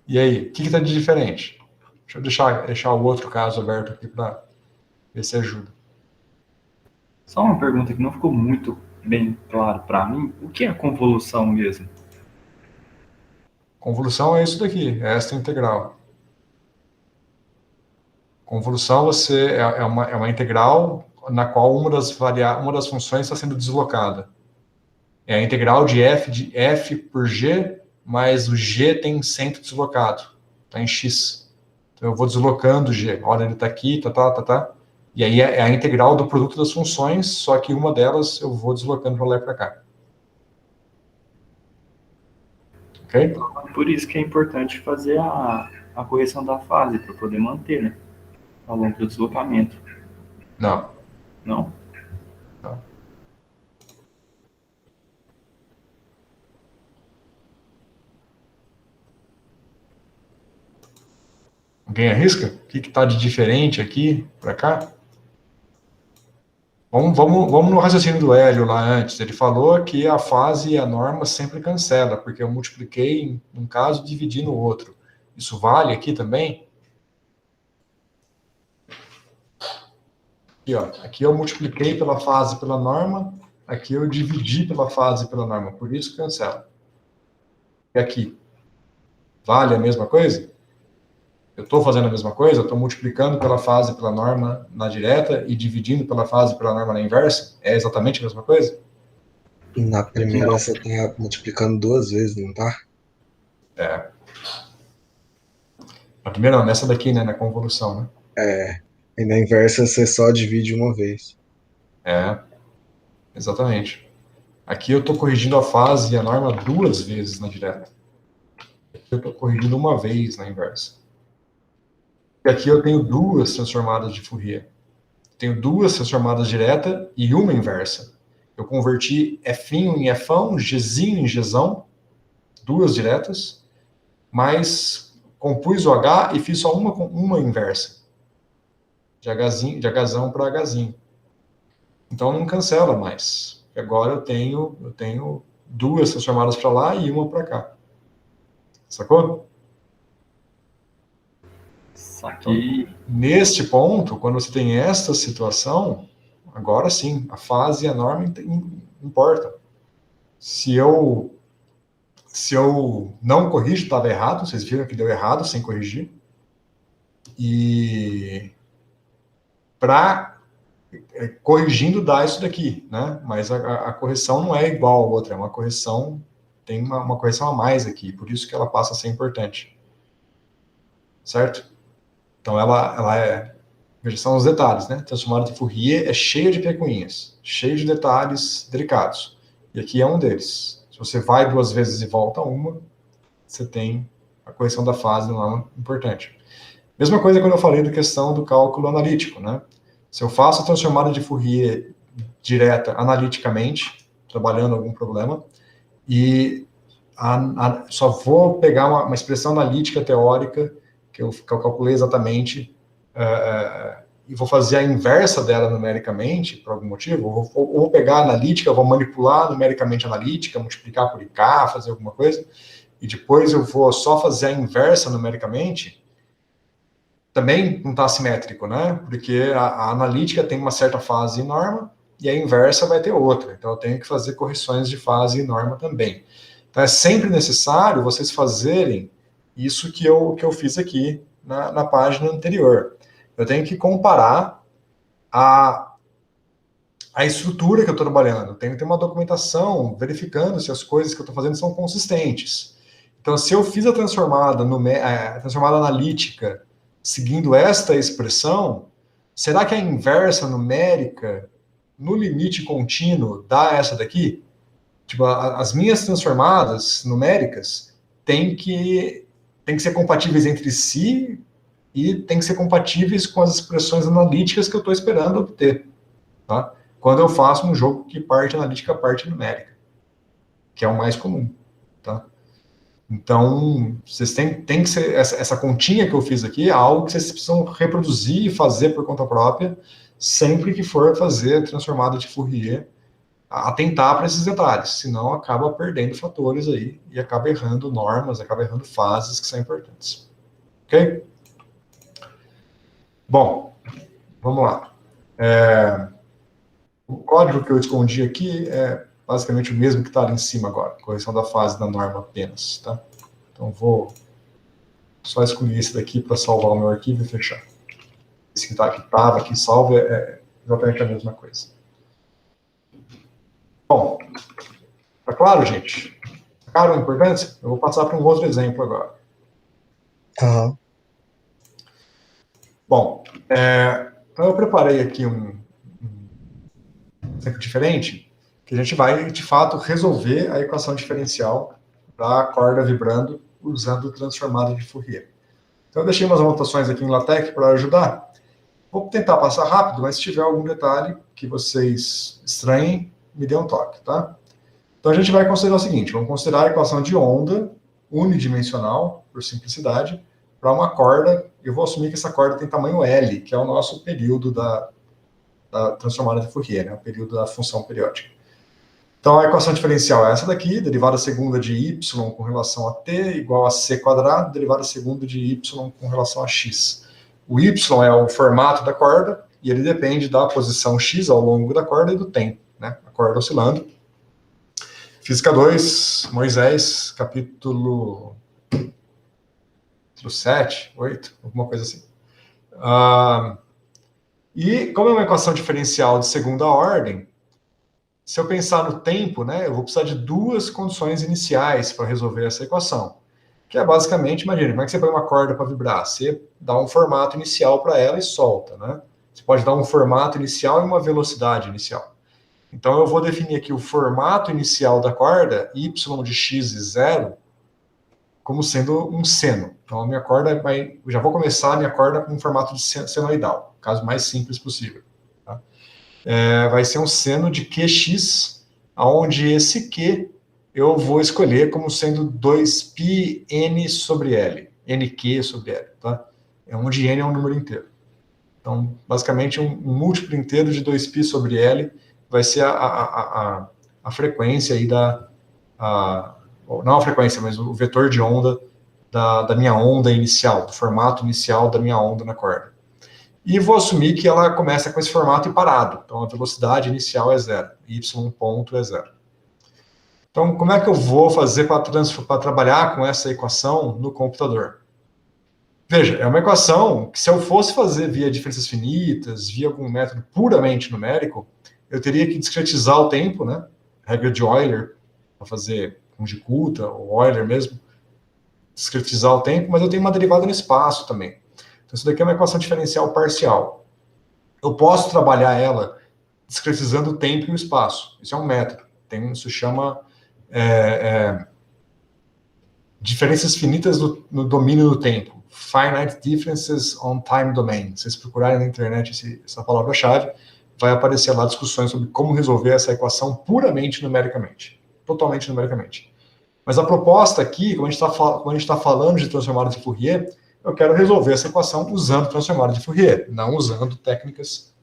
E aí, o que está de diferente? Deixa eu deixar o outro caso aberto aqui para ver se ajuda. Só uma pergunta que não ficou muito bem claro para mim. O que é a convolução mesmo? Convolução é isso daqui, é esta integral. Convolução é uma integral na qual uma das funções está sendo deslocada. É a integral de f por g, mas o g tem centro deslocado, está em x. Então eu vou deslocando o g. Olha, ele está aqui, tá. E aí é a integral do produto das funções, só que uma delas eu vou deslocando para lá e para cá. Ok? Por isso que é importante fazer a correção da fase, para poder manter, né? Ao longo do deslocamento. Não. Não? Não. Alguém arrisca? O que está de diferente aqui para cá? Vamos no raciocínio do Hélio lá antes. Ele falou que a fase e a norma sempre cancela, porque eu multipliquei em um caso e dividi no outro. Isso vale aqui também? Aqui, ó. Aqui eu multipliquei pela fase pela norma, aqui eu dividi pela fase pela norma, por isso cancela. E aqui? Vale a mesma coisa? Eu estou fazendo a mesma coisa? Eu estou multiplicando pela fase pela norma na direta e dividindo pela fase pela norma na inversa? É exatamente a mesma coisa? Na primeira você tá multiplicando 2 vezes, não tá? É. Na primeira, não, nessa daqui, né? Na convolução, né? É. E na inversa você só divide uma vez. É, exatamente. Aqui eu estou corrigindo a fase e a norma 2 vezes na direta. Aqui eu estou corrigindo uma vez na inversa. E aqui eu tenho 2 transformadas de Fourier. Tenho 2 transformadas direta e uma inversa. Eu converti F' em F'ão, G'zinho em G'zão, 2 diretas, mas compus o H e fiz só uma inversa. De Hzão para Hzinho. Então não cancela mais. Agora eu tenho 2 transformadas para lá e uma para cá. Sacou? Saquei. Então, neste ponto, quando você tem esta situação, agora sim, a fase e a norma importam. Se eu não corrijo, estava errado, vocês viram que deu errado sem corrigir. E corrigindo dá isso daqui, né? Mas a correção não é igual a outra, é uma correção, tem uma correção a mais aqui, por isso que ela passa a ser importante. Certo? Então ela é, veja, são os detalhes, né? Transformada de Fourier é cheia de picuinhas, cheio de detalhes delicados. E aqui é um deles. Se você vai 2 vezes e volta uma, você tem a correção da fase, não é importante. Mesma coisa quando eu falei da questão do cálculo analítico, né? Se eu faço a transformada de Fourier direta analiticamente, trabalhando algum problema, e só vou pegar uma expressão analítica teórica, que eu calculei exatamente, e vou fazer a inversa dela numericamente, por algum motivo, ou vou pegar a analítica, vou manipular numericamente a analítica, multiplicar por IK, fazer alguma coisa, e depois eu vou só fazer a inversa numericamente, também não está assimétrico, né? Porque a analítica tem uma certa fase e norma, e a inversa vai ter outra. Então, eu tenho que fazer correções de fase e norma também. Então, é sempre necessário vocês fazerem isso que eu fiz aqui na página anterior. Eu tenho que comparar a estrutura que eu estou trabalhando. Eu tenho que ter uma documentação verificando se as coisas que eu estou fazendo são consistentes. Então, se eu fiz a transformada analítica seguindo esta expressão, será que a inversa numérica, no limite contínuo, dá essa daqui? Tipo, as minhas transformadas numéricas têm que ser compatíveis entre si e têm que ser compatíveis com as expressões analíticas que eu estou esperando obter. Tá? Quando eu faço um jogo que parte analítica, parte numérica, que é o mais comum. Tá? Então, vocês têm que ser, essa continha que eu fiz aqui é algo que vocês precisam reproduzir e fazer por conta própria, sempre que for fazer a transformada de Fourier, atentar para esses detalhes, senão acaba perdendo fatores aí, e acaba errando normas, acaba errando fases que são importantes. Ok? Bom, vamos lá. O código que eu escondi aqui é basicamente o mesmo que está ali em cima agora, correção da fase da norma apenas, tá? Então, vou só escolher esse daqui para salvar o meu arquivo e fechar. Esse que estava aqui salvo é exatamente a mesma coisa. Bom, tá claro, gente? Claro a importância? Eu vou passar para um outro exemplo agora. Aham. Bom, Então eu preparei aqui um exemplo diferente, que a gente vai, de fato, resolver a equação diferencial da corda vibrando usando transformada de Fourier. Então eu deixei umas anotações aqui em LaTeX para ajudar. Vou tentar passar rápido, mas se tiver algum detalhe que vocês estranhem, me dê um toque, tá? Então a gente vai considerar o seguinte, vamos considerar a equação de onda unidimensional, por simplicidade, para uma corda. Eu vou assumir que essa corda tem tamanho L, que é o nosso período da transformada de Fourier, né? O período da função periódica. Então a equação diferencial é essa daqui, derivada segunda de y com relação a t igual a c quadrado, derivada segunda de y com relação a x. O y é o formato da corda, e ele depende da posição x ao longo da corda e do tempo, né? A corda oscilando. Física 2, Moisés, capítulo 7, 8, alguma coisa assim. E como é uma equação diferencial de segunda ordem, se eu pensar no tempo, né, eu vou precisar de duas condições iniciais para resolver essa equação. Que é basicamente, imagine, como é que você põe uma corda para vibrar? Você dá um formato inicial para ela e solta, né? Você pode dar um formato inicial e uma velocidade inicial. Então eu vou definir aqui o formato inicial da corda, y de x e 0, como sendo um seno. Então a minha corda vai, eu já vou começar a minha corda com um formato de senoidal, o caso mais simples possível. Tá? Vai ser um seno de qx, onde esse q eu vou escolher como sendo 2πn sobre L, nq sobre L, tá? Onde n é um número inteiro. Então, basicamente, um múltiplo inteiro de 2π sobre L vai ser a frequência aí não a frequência, mas o vetor de onda da minha onda inicial, do formato inicial da minha onda na corda. E vou assumir que ela começa com esse formato e parado. Então, a velocidade inicial é 0, y ponto é 0. Então, como é que eu vou fazer para trabalhar com essa equação no computador? Veja, é uma equação que se eu fosse fazer via diferenças finitas, via algum método puramente numérico, eu teria que discretizar o tempo, né? Regra de Euler, para fazer com Jicuta, ou Euler mesmo, discretizar o tempo, mas eu tenho uma derivada no espaço também. Então, isso daqui é uma equação diferencial parcial. Eu posso trabalhar ela discretizando o tempo e o espaço. Isso é um método. Isso chama diferenças finitas no domínio do tempo. Finite Differences on Time Domain. Se vocês procurarem na internet essa palavra-chave, vai aparecer lá discussões sobre como resolver essa equação puramente numericamente. Totalmente numericamente. Mas a proposta aqui, como a gente está falando de transformada de Fourier, eu quero resolver essa equação usando transformada de Fourier, não usando técnicas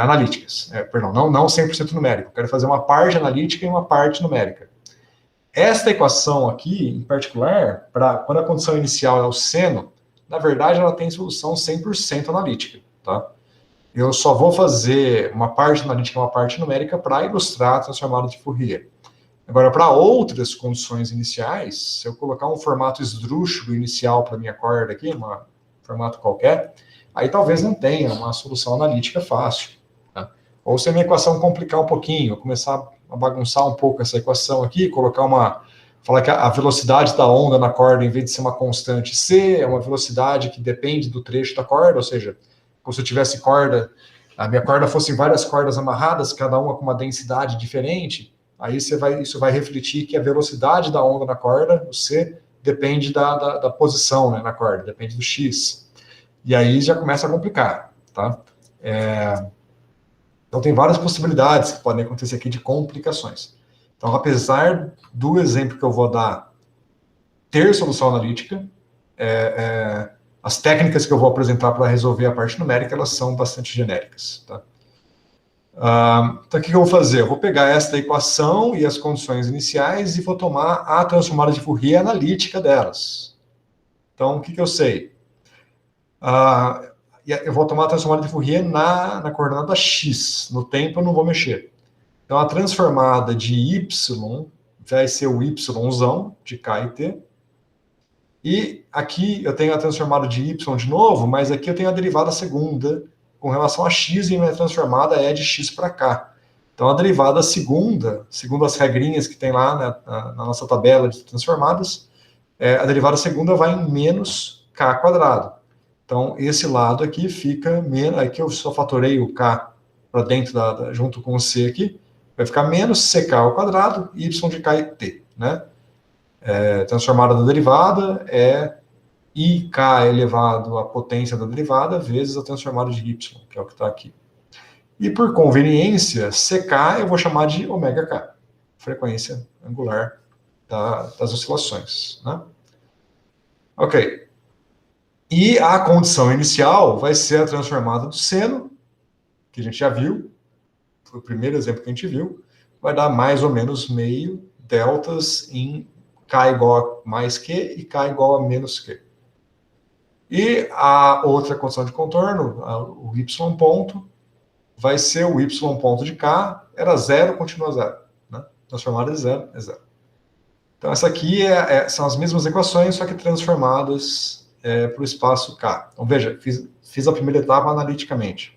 analíticas. Perdão, não 100% numérico. Eu quero fazer uma parte analítica e uma parte numérica. Esta equação aqui, em particular, quando a condição inicial é o seno, na verdade ela tem solução 100% analítica. Tá? Eu só vou fazer uma parte analítica e uma parte numérica para ilustrar a transformada de Fourier. Agora, para outras condições iniciais, se eu colocar um formato esdrúxulo inicial para minha corda aqui, um formato qualquer, aí talvez não tenha uma solução analítica fácil. Tá? Ou se a minha equação complicar um pouquinho, eu começar a bagunçar um pouco essa equação aqui, falar que a velocidade da onda na corda, em vez de ser uma constante c, é uma velocidade que depende do trecho da corda, ou seja, como se eu tivesse a minha corda fosse várias cordas amarradas, cada uma com uma densidade diferente, aí isso vai refletir que a velocidade da onda na corda, o c, depende da posição, né, na corda, depende do x. E aí já começa a complicar, tá? Então tem várias possibilidades que podem acontecer aqui de complicações. Então, apesar do exemplo que eu vou dar ter solução analítica, as técnicas que eu vou apresentar para resolver a parte numérica, elas são bastante genéricas, tá? Então, o que eu vou fazer? Eu vou pegar esta equação e as condições iniciais e vou tomar a transformada de Fourier analítica delas. Então, o que eu sei? Eu vou tomar a transformada de Fourier na coordenada x. No tempo eu não vou mexer. Então, a transformada de y vai ser o yzão de k e t. E aqui eu tenho a transformada de y de novo, mas aqui eu tenho a derivada segunda com relação a x e minha transformada é de x para k. Então, a derivada segunda, segundo as regrinhas que tem lá na nossa tabela de transformadas, a derivada segunda vai em menos k². Então, esse lado aqui fica menos, aqui eu só fatorei o K para dentro, junto com o C aqui, vai ficar menos CK ao quadrado, y de K e T, né? Transformada da derivada é IK elevado à potência da derivada vezes a transformada de y, que é o que está aqui. E por conveniência, CK eu vou chamar de ωk, frequência angular das oscilações, né? Ok. E a condição inicial vai ser a transformada do seno, que a gente já viu, foi o primeiro exemplo que a gente viu, vai dar mais ou menos meio deltas em K igual a mais Q e K igual a menos Q. E a outra condição de contorno, o y ponto, vai ser o y ponto de K, era zero, continua zero, né? Transformada de zero é zero. Então, essa aqui são as mesmas equações, só que transformadas para o espaço K. Então, veja, fiz a primeira etapa analiticamente.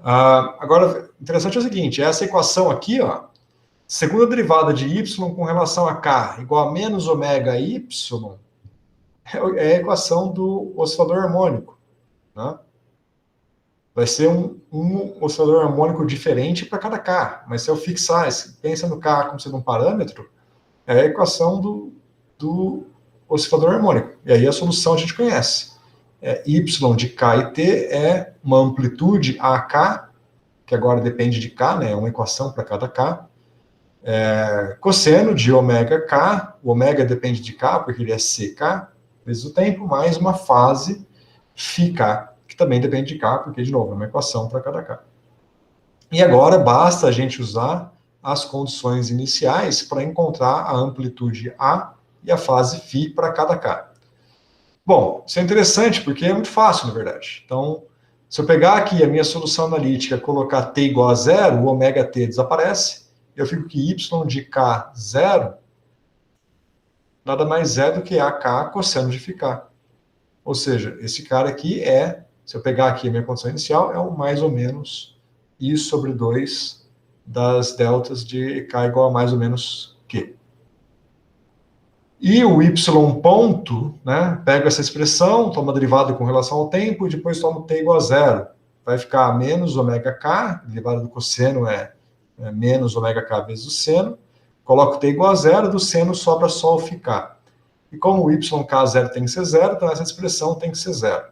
Agora, interessante é o seguinte, essa equação aqui, ó, segunda derivada de y com relação a K igual a menos ômega y, é a equação do oscilador harmônico, né? Vai ser um oscilador harmônico diferente para cada K, mas se eu fixar, pensa no K como sendo um parâmetro, é a equação do oscilador harmônico. E aí a solução a gente conhece. Y de K e T é uma amplitude AK, que agora depende de K, né? É uma equação para cada K. Cosseno de ômega K, o ômega depende de K, porque ele é CK, vezes o tempo, mais uma fase φK, que também depende de K, porque, de novo, é uma equação para cada K. E agora basta a gente usar as condições iniciais para encontrar a amplitude A e a fase φ para cada K. Bom, isso é interessante, porque é muito fácil, na verdade. Então, se eu pegar aqui a minha solução analítica, colocar t igual a zero, o ômega t desaparece, eu fico que y de K zero nada mais é do que AK cosseno de φK. Ou seja, esse cara aqui se eu pegar aqui a minha condição inicial, é o mais ou menos I sobre 2 das deltas de K igual a mais ou menos Q. E o y ponto, né, pega essa expressão, toma derivada com relação ao tempo, e depois toma t igual a zero. Vai ficar menos ômega k, derivada do cosseno é menos ômega k vezes o seno. Coloco t igual a zero, do seno sobra só o φk. E como o yk0 tem que ser zero, então essa expressão tem que ser zero.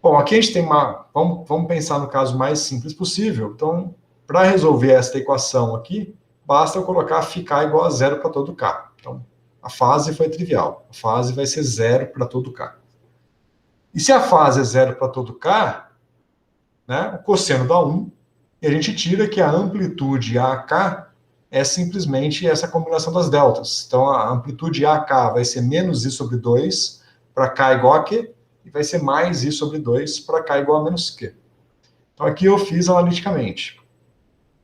Bom, aqui a gente tem vamos pensar no caso mais simples possível. Então, para resolver esta equação aqui, basta eu colocar φk igual a zero para todo k. Então, a fase foi trivial. A fase vai ser zero para todo k. E se a fase é zero para todo k, né, o cosseno dá 1, e a gente tira que a amplitude AK é simplesmente essa combinação das deltas. Então, a amplitude AK vai ser menos I sobre 2 para K igual a Q, e vai ser mais I sobre 2 para K igual a menos Q. Então, aqui eu fiz analiticamente.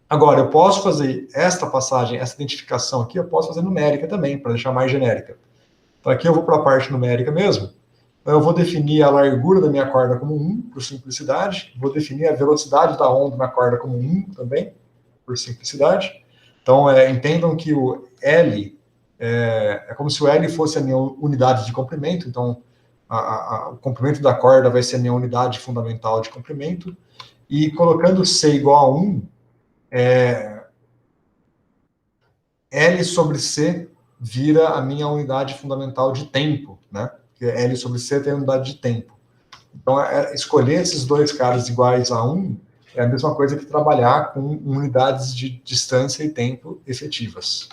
Agora, eu posso fazer esta passagem, essa identificação aqui, eu posso fazer numérica também, para deixar mais genérica. Então, aqui eu vou para a parte numérica mesmo. Então, eu vou definir a largura da minha corda como 1, por simplicidade. Vou definir a velocidade da onda na corda como 1 também, por simplicidade. Então, entendam que o L é como se o L fosse a minha unidade de comprimento. Então, o comprimento da corda vai ser a minha unidade fundamental de comprimento. E colocando C igual a 1, L sobre C vira a minha unidade fundamental de tempo, né? Porque L sobre C tem a unidade de tempo. Então, escolher esses dois caras iguais a 1 é a mesma coisa que trabalhar com unidades de distância e tempo efetivas.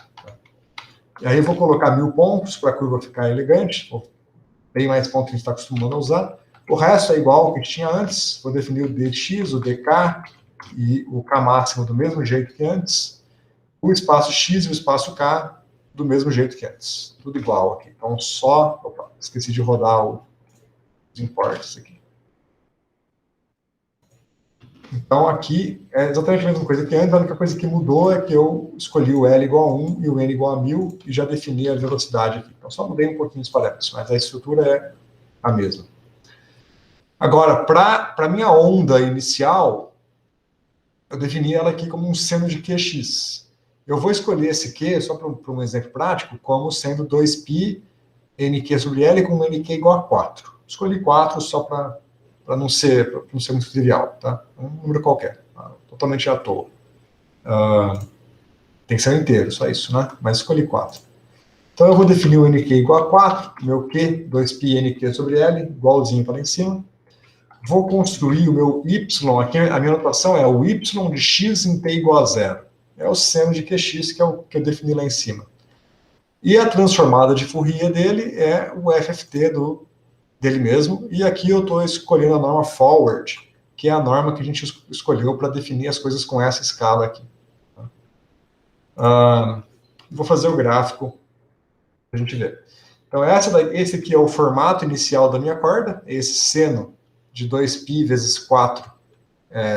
E aí eu vou colocar 1000 pontos para a curva ficar elegante, bem mais pontos que a gente está acostumado a usar. O resto é igual ao que a gente tinha antes. Vou definir o dx, o dk e o k máximo do mesmo jeito que antes. O espaço x e o espaço k do mesmo jeito que antes. Tudo igual aqui. Então, só... Opa, esqueci de rodar os imports aqui. Então, aqui é exatamente a mesma coisa que antes. A única coisa que mudou é que eu escolhi o L igual a 1 e o N igual a 1000 e já defini a velocidade aqui. Então, só mudei um pouquinho os parâmetros, mas a estrutura é a mesma. Agora, para a minha onda inicial, eu defini ela aqui como um seno de QX. Eu vou escolher esse Q, só para um exemplo prático, como sendo 2π nq sobre L com nq igual a 4. Escolhi 4 só para não ser muito trivial, tá? Um número qualquer, tá? Totalmente à toa. Tem que ser um inteiro, só isso, né? Mas escolhi 4. Então eu vou definir o nq igual a 4, meu q, 2π nq sobre L, igualzinho para lá em cima. Vou construir o meu y, aqui a minha notação é o y de x em t igual a 0. É o seno de qx, que é o que eu defini lá em cima. E a transformada de Fourier dele é o FFT dele mesmo, e aqui eu estou escolhendo a norma forward, que é a norma que a gente escolheu para definir as coisas com essa escala aqui. Vou fazer o gráfico para a gente ver. Então, esse aqui é o formato inicial da minha corda, esse seno de 2π vezes 4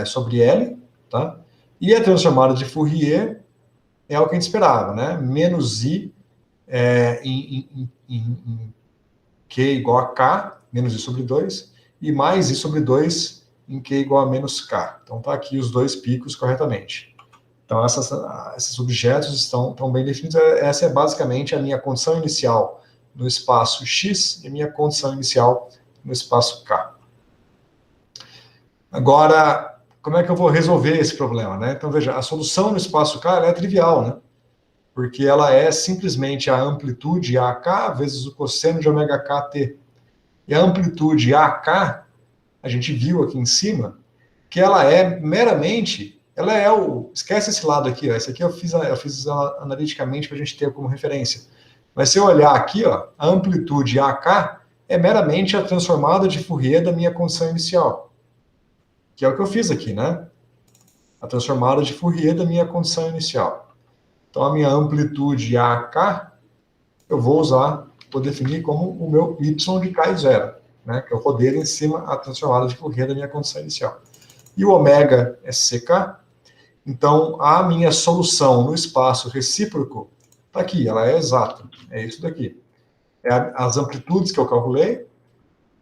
sobre L, tá? E a transformada de Fourier é o que a gente esperava, né? Menos I em Q igual a K, menos I sobre 2, e mais I sobre 2 em Q igual a menos K. Então, tá aqui os dois picos corretamente. Então, esses objetos estão bem definidos. Essa é basicamente a minha condição inicial no espaço X e a minha condição inicial no espaço K. Agora, como é que eu vou resolver esse problema, né? Então, veja, a solução no espaço K é trivial, né? Porque ela é simplesmente a amplitude AK vezes o cosseno de ômega kt. E a amplitude AK, a gente viu aqui em cima, que ela é meramente... esquece esse lado aqui, ó. Esse aqui eu fiz analiticamente para a gente ter como referência. Mas se eu olhar aqui, ó, a amplitude AK é meramente a transformada de Fourier da minha condição inicial. Que é o que eu fiz aqui, né? A transformada de Fourier da minha condição inicial. Então, a minha amplitude AK, eu vou definir como o meu y de K é 0, né? Que é o poder em cima a transformada de Fourier da minha condição inicial. E o ômega é CK. Então, a minha solução no espaço recíproco está aqui, ela é exata. É isso daqui. É as amplitudes que eu calculei,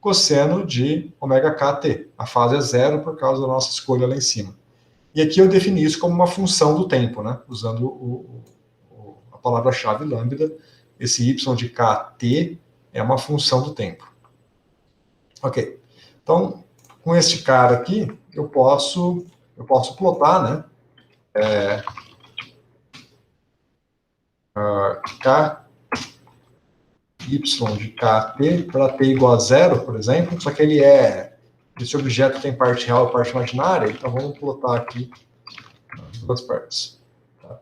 cosseno de ômega kt. A fase é 0 por causa da nossa escolha lá em cima. E aqui eu defini isso como uma função do tempo, né? Usando a palavra-chave lambda. Esse y de kt é uma função do tempo. Ok. Então, com este cara aqui, eu posso plotar, né? Ky de kt para t igual a 0, por exemplo, só que esse objeto tem parte real e parte imaginária, então vamos plotar aqui as duas partes. Tá?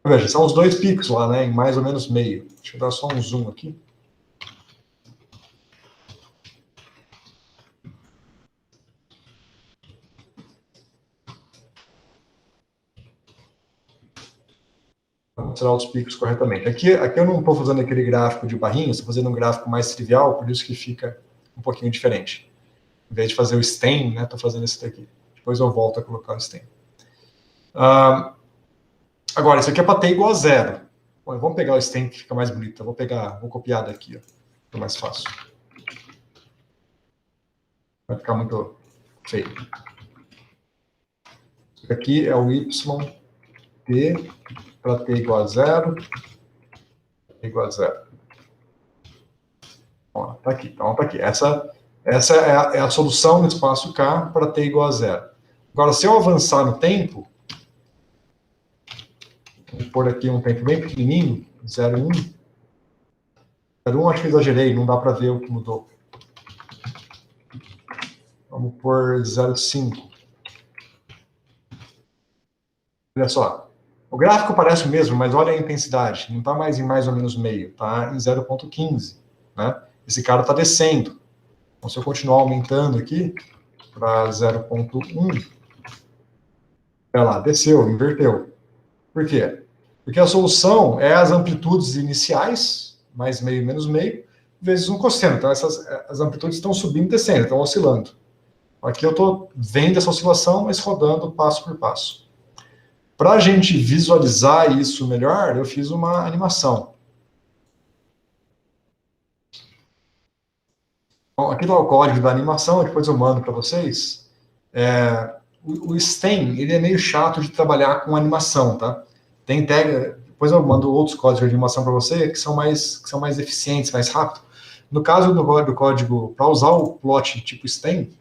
Veja, são os dois picos lá, né, em mais ou menos meio. Deixa eu dar só um zoom aqui. Para mostrar os picos corretamente. Aqui eu não estou fazendo aquele gráfico de barrinhas, estou fazendo um gráfico mais trivial, por isso que fica um pouquinho diferente. Em vez de fazer o stem, né, estou fazendo esse daqui. Depois eu volto a colocar o stem. Agora, isso aqui é para t igual a 0. Bom, vamos pegar o stem que fica mais bonito. Eu vou copiar daqui, ó. Fica mais fácil. Vai ficar muito feio. Isso aqui é o y t para t igual a 0. T igual a 0. Ó, tá aqui. Então, tá aqui. Essa é a solução no espaço K para t igual a 0. Agora, se eu avançar no tempo, vou pôr aqui um tempo bem pequenininho, 0,1. 0,1 acho que exagerei, não dá para ver o que mudou. Vamos pôr 0,5. Olha só. O gráfico parece o mesmo, mas olha a intensidade. Não está mais em mais ou menos meio, está em 0,15. Né? Esse cara está descendo. Então, se eu continuar aumentando aqui para 0,1, olha lá, desceu, inverteu. Por quê? Porque a solução é as amplitudes iniciais, mais meio menos meio, vezes um cosseno. Então, as amplitudes estão subindo e descendo, estão oscilando. Aqui eu estou vendo essa oscilação, mas rodando passo por passo. Para a gente visualizar isso melhor, eu fiz uma animação. Bom, aqui está o código da animação, depois eu mando para vocês. O stem, ele é meio chato de trabalhar com animação, tá? Tem tag, depois eu mando outros códigos de animação para você que são mais eficientes, mais rápidos. No caso do código, para usar o plot tipo stem,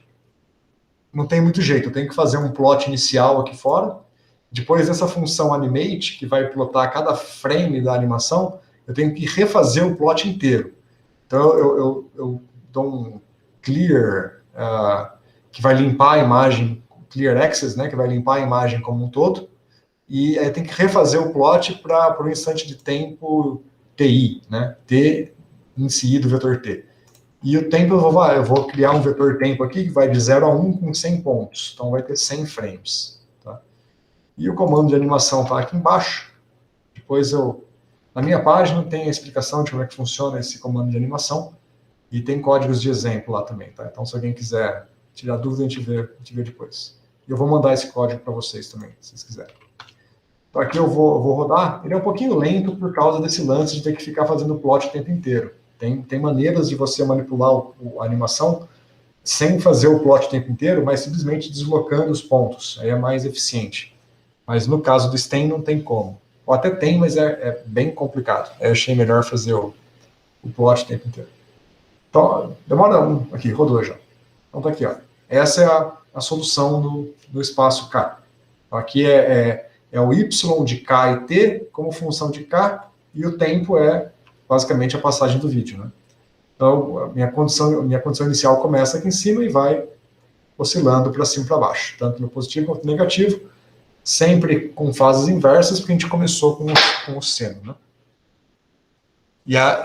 não tem muito jeito, eu tenho que fazer um plot inicial aqui fora, depois dessa função animate, que vai plotar cada frame da animação, eu tenho que refazer o plot inteiro. Então eu dou um clear, que vai limpar a imagem, clear access, né, que vai limpar a imagem como um todo, e aí tem que refazer o plot para o instante de tempo TI, né, T índice I do vetor T. E o tempo eu vou criar um vetor tempo aqui que vai de 0 a 1 com 100 pontos, então vai ter 100 frames. Tá? E o comando de animação está aqui embaixo. Depois na minha página tem a explicação de como é que funciona esse comando de animação, e tem códigos de exemplo lá também, tá? Então, se alguém quiser tirar dúvida, a gente vê depois. E eu vou mandar esse código para vocês também, se vocês quiserem. Então, aqui eu vou rodar. Ele é um pouquinho lento por causa desse lance de ter que ficar fazendo plot o tempo inteiro. Tem maneiras de você manipular a animação sem fazer o plot o tempo inteiro, mas simplesmente deslocando os pontos. Aí é mais eficiente. Mas no caso do stem, não tem como. Ou até tem, mas é bem complicado. Aí eu achei melhor fazer o plot o tempo inteiro. Então, demora aqui, rodou já. Então tá aqui, ó. Essa é a solução do espaço K. Então, aqui é o Y de K e T como função de K, e o tempo é basicamente a passagem do vídeo, né? Então, a minha condição inicial começa aqui em cima e vai oscilando para cima e para baixo, tanto no positivo quanto no negativo, sempre com fases inversas, porque a gente começou com o seno, né?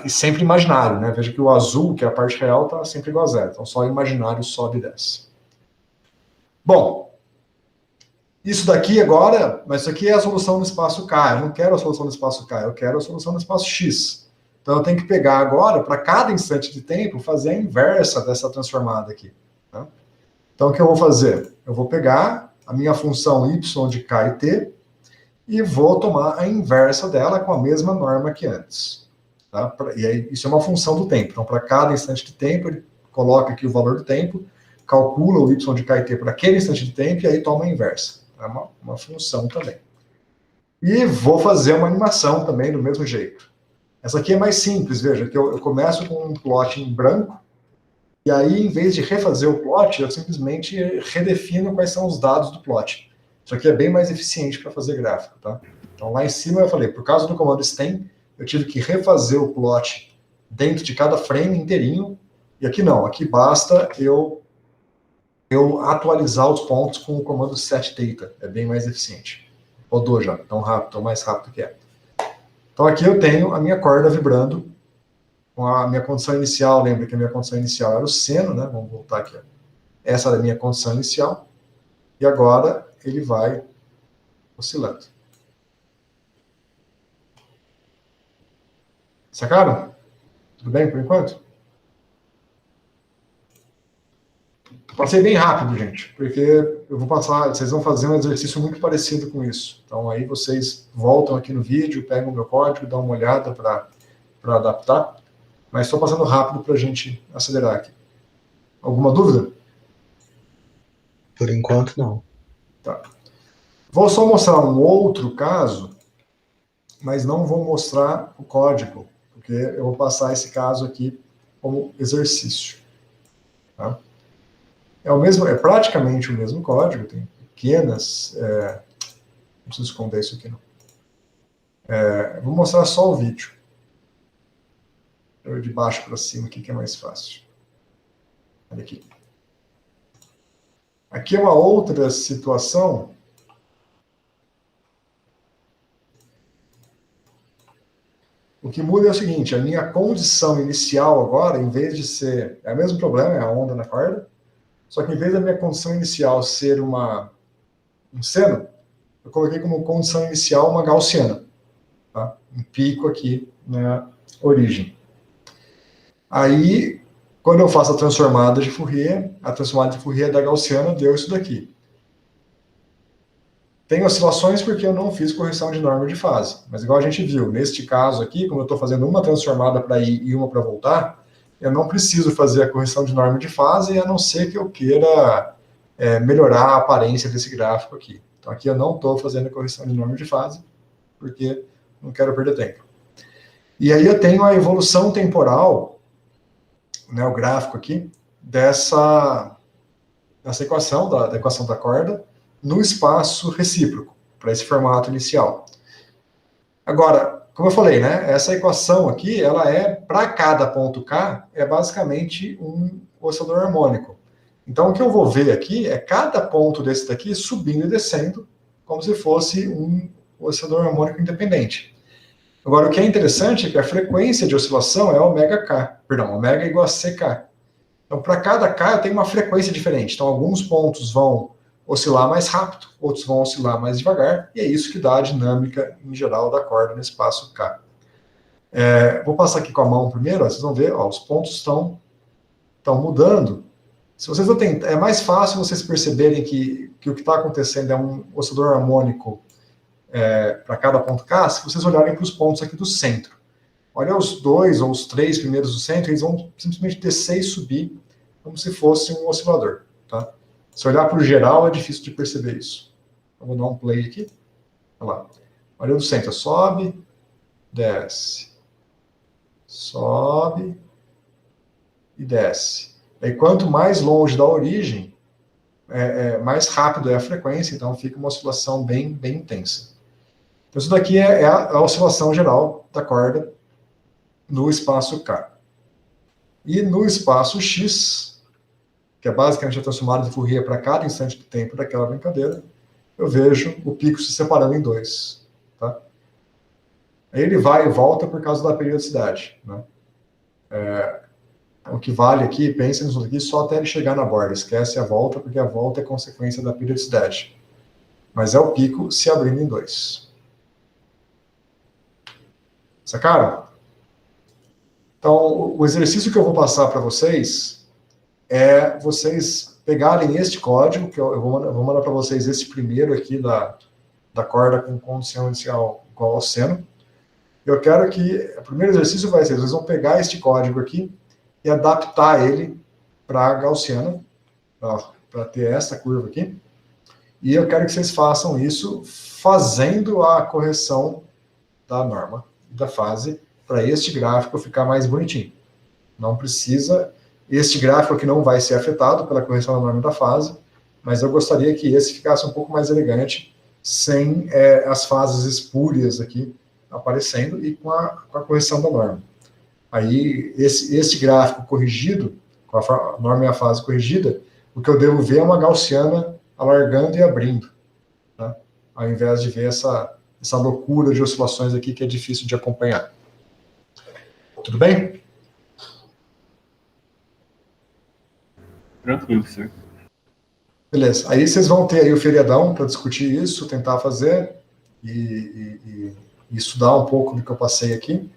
E sempre imaginário, né? Veja que o azul, que é a parte real, está sempre igual a zero. Então, só o imaginário sobe e desce. Bom, isso daqui agora, mas isso aqui é a solução do espaço K. Eu não quero a solução do espaço K, eu quero a solução do espaço X. Então, eu tenho que pegar agora, para cada instante de tempo, fazer a inversa dessa transformada aqui. Tá? Então, o que eu vou fazer? Eu vou pegar a minha função y de K e T e vou tomar a inversa dela com a mesma norma que antes. Tá? E aí, isso é uma função do tempo. Então, para cada instante de tempo, ele coloca aqui o valor do tempo, calcula o y de K e T para aquele instante de tempo e aí toma a inversa. É uma função também. E vou fazer uma animação também do mesmo jeito. Essa aqui é mais simples, veja, que eu começo com um plot em branco, e aí, em vez de refazer o plot, eu simplesmente redefino quais são os dados do plot. Isso aqui é bem mais eficiente para fazer gráfico, tá? Então, lá em cima eu falei, por causa do comando stem, eu tive que refazer o plot dentro de cada frame inteirinho, e aqui não, aqui basta eu atualizar os pontos com o comando setData, é bem mais eficiente. Rodou já, tão mais rápido que é. Então aqui eu tenho a minha corda vibrando com a minha condição inicial. Lembra que a minha condição inicial era o seno, né? Vamos voltar aqui. Ó. Essa era a minha condição inicial. E agora ele vai oscilando. Sacaram? Tudo bem por enquanto? Passei bem rápido, gente, porque eu vou passar, vocês vão fazer um exercício muito parecido com isso. Então aí vocês voltam aqui no vídeo, pegam o meu código, dão uma olhada para adaptar, mas estou passando rápido para a gente acelerar aqui. Alguma dúvida? Por enquanto, não. Tá. Vou só mostrar um outro caso, mas não vou mostrar o código, porque eu vou passar esse caso aqui como exercício. Tá? É praticamente o mesmo código, tem pequenas... não preciso esconder isso aqui, não. Vou mostrar só o vídeo. De baixo para cima aqui, que é mais fácil. Olha aqui. Aqui é uma outra situação. O que muda é o seguinte, a minha condição inicial agora, em vez de ser... É o mesmo problema, é a onda na corda, só que em vez da minha condição inicial ser um seno, eu coloquei como condição inicial uma gaussiana. Tá? Um pico aqui na origem. Aí, quando eu faço a transformada de Fourier da gaussiana deu isso daqui. Tem oscilações porque eu não fiz correção de norma de fase. Mas igual a gente viu, neste caso aqui, como eu estou fazendo uma transformada para ir e uma para voltar, eu não preciso fazer a correção de norma de fase, a não ser que eu queira melhorar a aparência desse gráfico aqui. Então aqui eu não estou fazendo a correção de norma de fase, porque não quero perder tempo. E aí eu tenho a evolução temporal né, o gráfico aqui, dessa equação, da equação da corda, no espaço recíproco, para esse formato inicial. Agora, como eu falei, né, essa equação aqui, ela para cada ponto K, é basicamente um oscilador harmônico. Então, o que eu vou ver aqui é cada ponto desse daqui subindo e descendo, como se fosse um oscilador harmônico independente. Agora, o que é interessante é que a frequência de oscilação é ω igual a CK. Então, para cada K, eu tenho uma frequência diferente. Então, alguns pontos vão oscilar mais rápido, outros vão oscilar mais devagar, e é isso que dá a dinâmica, em geral, da corda no espaço K. Vou passar aqui com a mão primeiro, vocês vão ver, os pontos estão mudando. Se vocês é mais fácil vocês perceberem que o que está acontecendo é um oscilador harmônico para cada ponto K, se vocês olharem para os pontos aqui do centro. Olha os 2 ou os 3 primeiros do centro, eles vão simplesmente descer e subir como se fosse um oscilador. Tá? Se olhar para o geral, é difícil de perceber isso. Eu vou dar um play aqui. Olha lá. Olha o do centro, sobe, desce. Sobe e desce. E quanto mais longe da origem, mais rápido é a frequência, então fica uma oscilação bem, bem intensa. Então isso daqui é a oscilação geral da corda no espaço K. E no espaço X, que é basicamente a transformada de Fourier para cada instante de tempo daquela brincadeira, eu vejo o pico se separando em 2. Tá? Aí ele vai e volta por causa da periodicidade. Né? O que vale aqui, pensem nisso aqui, só até ele chegar na borda. Esquece a volta, porque a volta é consequência da periodicidade. Mas é o pico se abrindo em 2. Sacaram? Então, o exercício que eu vou passar para vocês é vocês pegarem este código, que eu vou mandar para vocês esse primeiro aqui da corda com condição inicial igual ao seno. Eu quero que, o primeiro exercício vai ser, vocês vão pegar este código aqui e adaptar ele para a gaussiana, para ter essa curva aqui. E eu quero que vocês façam isso fazendo a correção da norma, da fase, para este gráfico ficar mais bonitinho. Não precisa, este gráfico aqui não vai ser afetado pela correção da norma da fase, mas eu gostaria que esse ficasse um pouco mais elegante, sem as fases espúrias aqui aparecendo e com a correção da norma. Aí, esse gráfico corrigido, com a norma e a fase corrigida, o que eu devo ver é uma gaussiana alargando e abrindo, tá? Ao invés de ver essa loucura de oscilações aqui que é difícil de acompanhar. Tudo bem? Tranquilo, senhor. Beleza. Aí vocês vão ter aí o feriadão para discutir isso, tentar fazer e estudar um pouco do que eu passei aqui.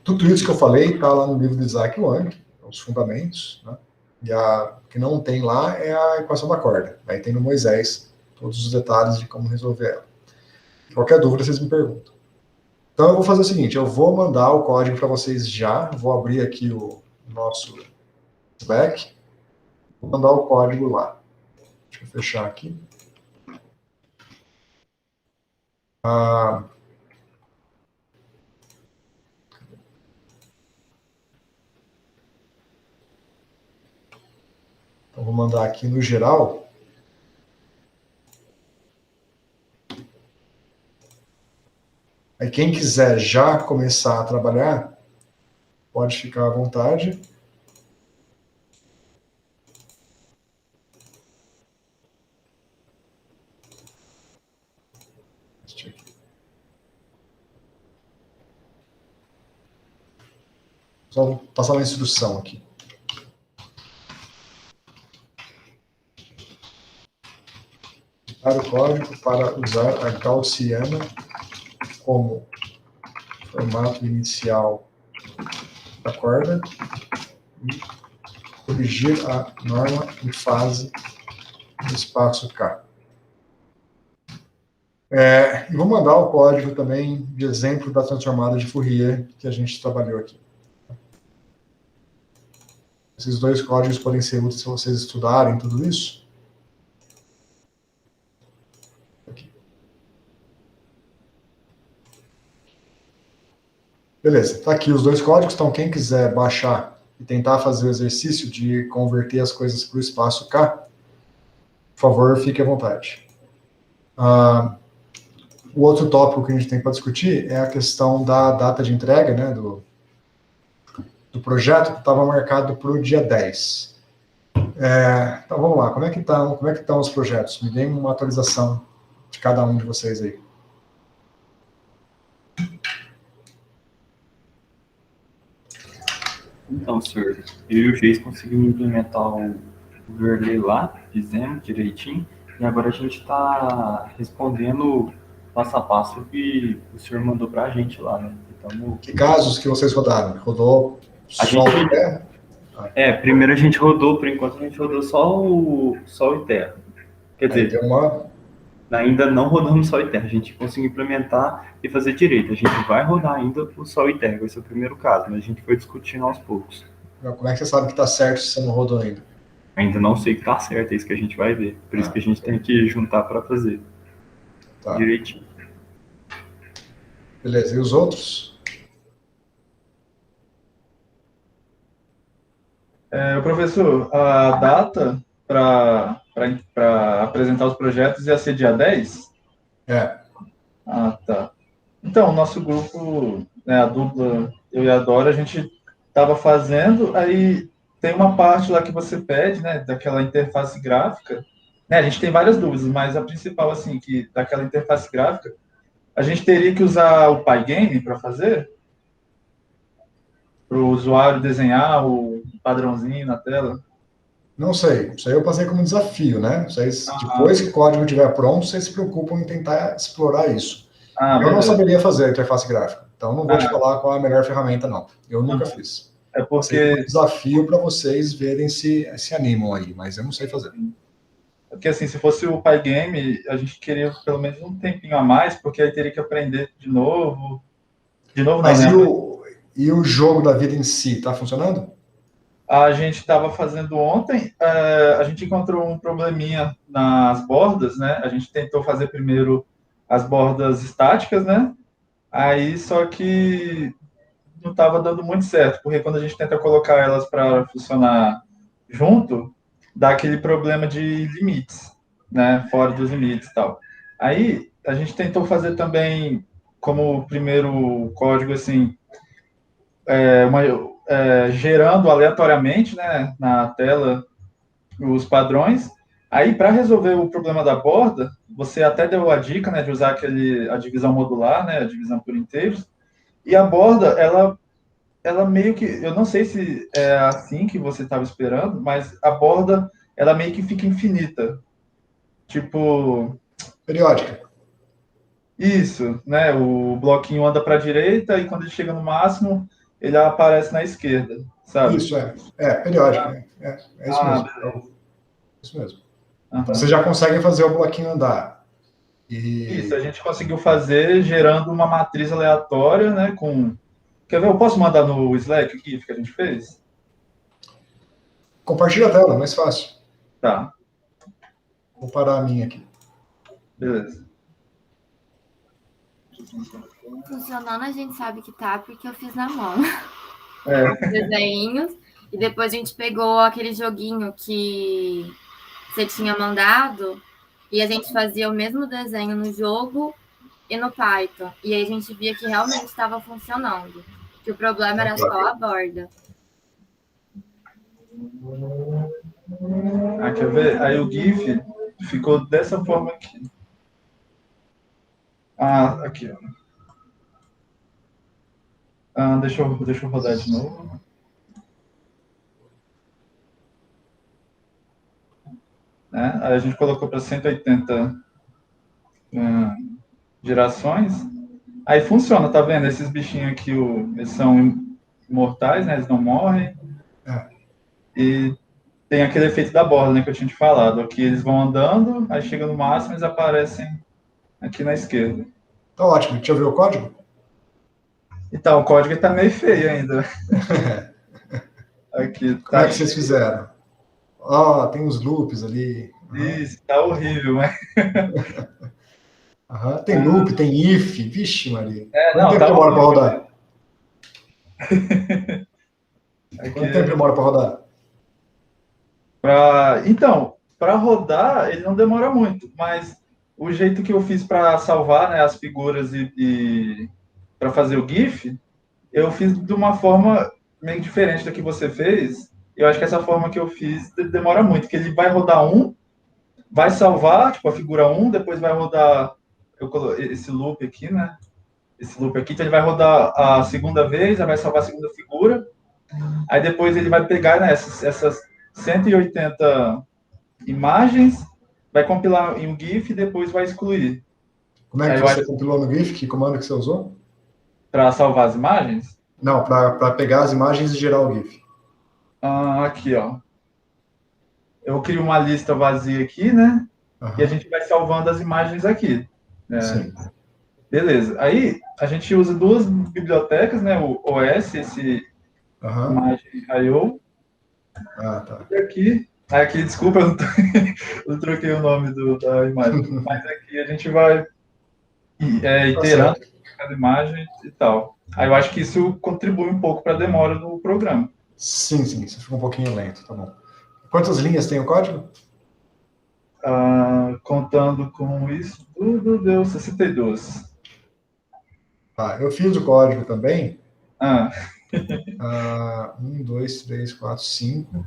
Tudo isso que eu falei está lá no livro de Isaac Wang, os fundamentos, né? E o que não tem lá é a equação da corda. Aí tem no Moisés todos os detalhes de como resolver ela. Qualquer dúvida, vocês me perguntam. Então eu vou fazer o seguinte, eu vou mandar o código para vocês já, vou abrir aqui o nosso Slack, vou mandar o código lá. Deixa eu fechar aqui. Então vou mandar aqui no geral. Aí quem quiser já começar a trabalhar, pode ficar à vontade. Só vou passar uma instrução aqui. Para o código para usar a gaussiana como formato inicial da corda e corrigir a norma em fase do espaço K. E vou mandar o código também de exemplo da transformada de Fourier que a gente trabalhou aqui. Esses dois códigos podem ser úteis se vocês estudarem tudo isso. Aqui. Beleza, tá aqui os dois códigos, então quem quiser baixar e tentar fazer o exercício de converter as coisas para o espaço K, por favor, fique à vontade. O outro tópico que a gente tem para discutir é a questão da data de entrega, né, do projeto, que estava marcado para o dia 10. Então vamos lá, como é que estão os projetos? Me deem uma atualização de cada um de vocês aí. Então, senhor, eu e o Geis conseguimos implementar o Verley lá, fizemos direitinho, e agora a gente está respondendo passo a passo o que o senhor mandou para a gente lá, né? Então, Que casos que vocês rodaram? Rodou a só gente, o Terra? primeiro a gente rodou, por enquanto a gente rodou só o Sol e Terra. Quer Aí dizer, tem uma... ainda não rodamos Sol e Terra, a gente conseguiu implementar e fazer direito. A gente vai rodar ainda o Sol e Terra, vai ser o primeiro caso, mas a gente foi discutindo aos poucos. Como é que você sabe que está certo se você não rodou ainda? Ainda não sei que tá certo, é isso que a gente vai ver. Por isso que a gente tem que juntar para fazer direitinho. Beleza, e os outros? Professor, a data para apresentar os projetos ia ser dia 10? Ah, tá. Então, o nosso grupo, né, a dupla, eu e a Dora, a gente estava fazendo, aí tem uma parte lá que você pede, né, daquela interface gráfica, né, a gente tem várias dúvidas, mas a principal, assim, que daquela interface gráfica, a gente teria que usar o Pygame para fazer? Para o usuário desenhar o padrãozinho na tela? Não sei, isso aí eu passei como desafio, né? Depois que o código estiver pronto, vocês se preocupam em tentar explorar isso. Eu beleza. não saberia fazer a interface gráfica, então não vou te falar qual é a melhor ferramenta, não. Eu nunca fiz. É porque... Passei como desafio para vocês verem se animam aí, mas eu não sei fazer. Porque, assim, se fosse o Pygame, a gente queria pelo menos um tempinho a mais, porque aí teria que aprender de novo. De novo, mas não, né? E o jogo da vida em si, está funcionando? A gente estava fazendo ontem, a gente encontrou um probleminha nas bordas, né? A gente tentou fazer primeiro as bordas estáticas, né? Aí, só que não estava dando muito certo, porque quando a gente tenta colocar elas para funcionar junto, dá aquele problema de limites, né? Fora dos limites e tal. Aí, a gente tentou fazer também, como primeiro código, assim, gerando aleatoriamente, né, na tela os padrões. Aí, para resolver o problema da borda, você até deu a dica, né, de usar a divisão modular, né, a divisão por inteiros. E a borda, ela meio que, eu não sei se é assim que você estava esperando, mas a borda, ela meio que fica infinita. Tipo... Periódica. Isso, né? O bloquinho anda para a direita e quando ele chega no máximo, ele aparece na esquerda, sabe? Isso, periódica. É isso mesmo. Isso mesmo. Então, vocês já conseguem fazer o bloquinho andar. Isso, a gente conseguiu fazer gerando uma matriz aleatória, né? Quer ver? Eu posso mandar no Slack o GIF que a gente fez? Compartilha a tela, mais fácil. Tá. Vou parar a minha aqui. Beleza. Funcionando, a gente sabe que tá, porque eu fiz na mão. Os desenhos. E depois a gente pegou aquele joguinho que você tinha mandado e a gente fazia o mesmo desenho no jogo e no Python. E aí a gente via que realmente estava funcionando. Que o problema era só a borda. Quer ver? Aí o GIF ficou dessa forma aqui. Aqui, ó. Deixa eu rodar de novo. Né? Aí a gente colocou para 180 gerações. Aí funciona, tá vendo? Esses bichinhos aqui, eles são imortais, né? Eles não morrem. E tem aquele efeito da borda, né? Que eu tinha te falado. Aqui eles vão andando, aí chega no máximo, eles aparecem aqui na esquerda. Tá ótimo. Deixa eu ver o código? Então, o código tá meio feio ainda. Aqui, Como é que vocês fizeram? Tem os loops ali. Isso, tá horrível, né? Tem loop, tem if. Vixe, Maria. Não, tá demora para rodar? Quanto tempo demora para rodar? Então, para rodar, ele não demora muito, mas o jeito que eu fiz para salvar, né, as figuras e para fazer o GIF, eu fiz de uma forma meio diferente da que você fez. Eu acho que essa forma que eu fiz demora muito, que ele vai rodar vai salvar, tipo, a figura 1, depois vai rodar esse loop aqui, né? Esse loop aqui, então ele vai rodar a segunda vez, aí vai salvar a segunda figura, aí depois ele vai pegar, né, essas 180 imagens, vai compilar em um GIF e depois vai excluir. Como é que você compilou no GIF? Que comando que você usou? Para salvar as imagens? Não, para pegar as imagens e gerar o GIF. Aqui, ó. Eu crio uma lista vazia aqui, né? Uhum. E a gente vai salvando as imagens aqui. Sim. Beleza. Aí a gente usa duas bibliotecas, né? O OS, esse imagem.io. Tá. E aqui, desculpa, eu não troquei o nome da imagem. Mas aqui a gente vai iterando cada imagem e tal. Aí eu acho que isso contribui um pouco para a demora do programa. Sim, você fica um pouquinho lento, tá bom. Quantas linhas tem o código? Contando com isso, tudo deu 62. Tá, eu fiz o código também. 1, 2, 3, 4, 5.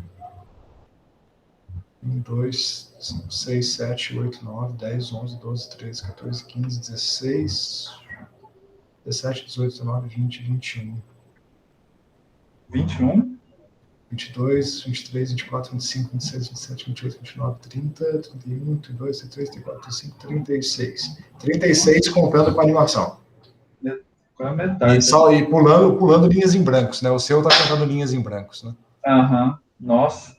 1, 2, 5, 6, 7, 8, 9, 10, 11, 12, 13, 14, 15, 16, 17, 18, 19, 20, 21. 21? 22, 23, 24, 25, 26, 27, 28, 29, 30, 31, 32, 33, 34, 35, 36. 36 contando com a animação. Qual é a metade? E pulando linhas em brancos, né? O seu tá contando linhas em brancos, né? Nossa.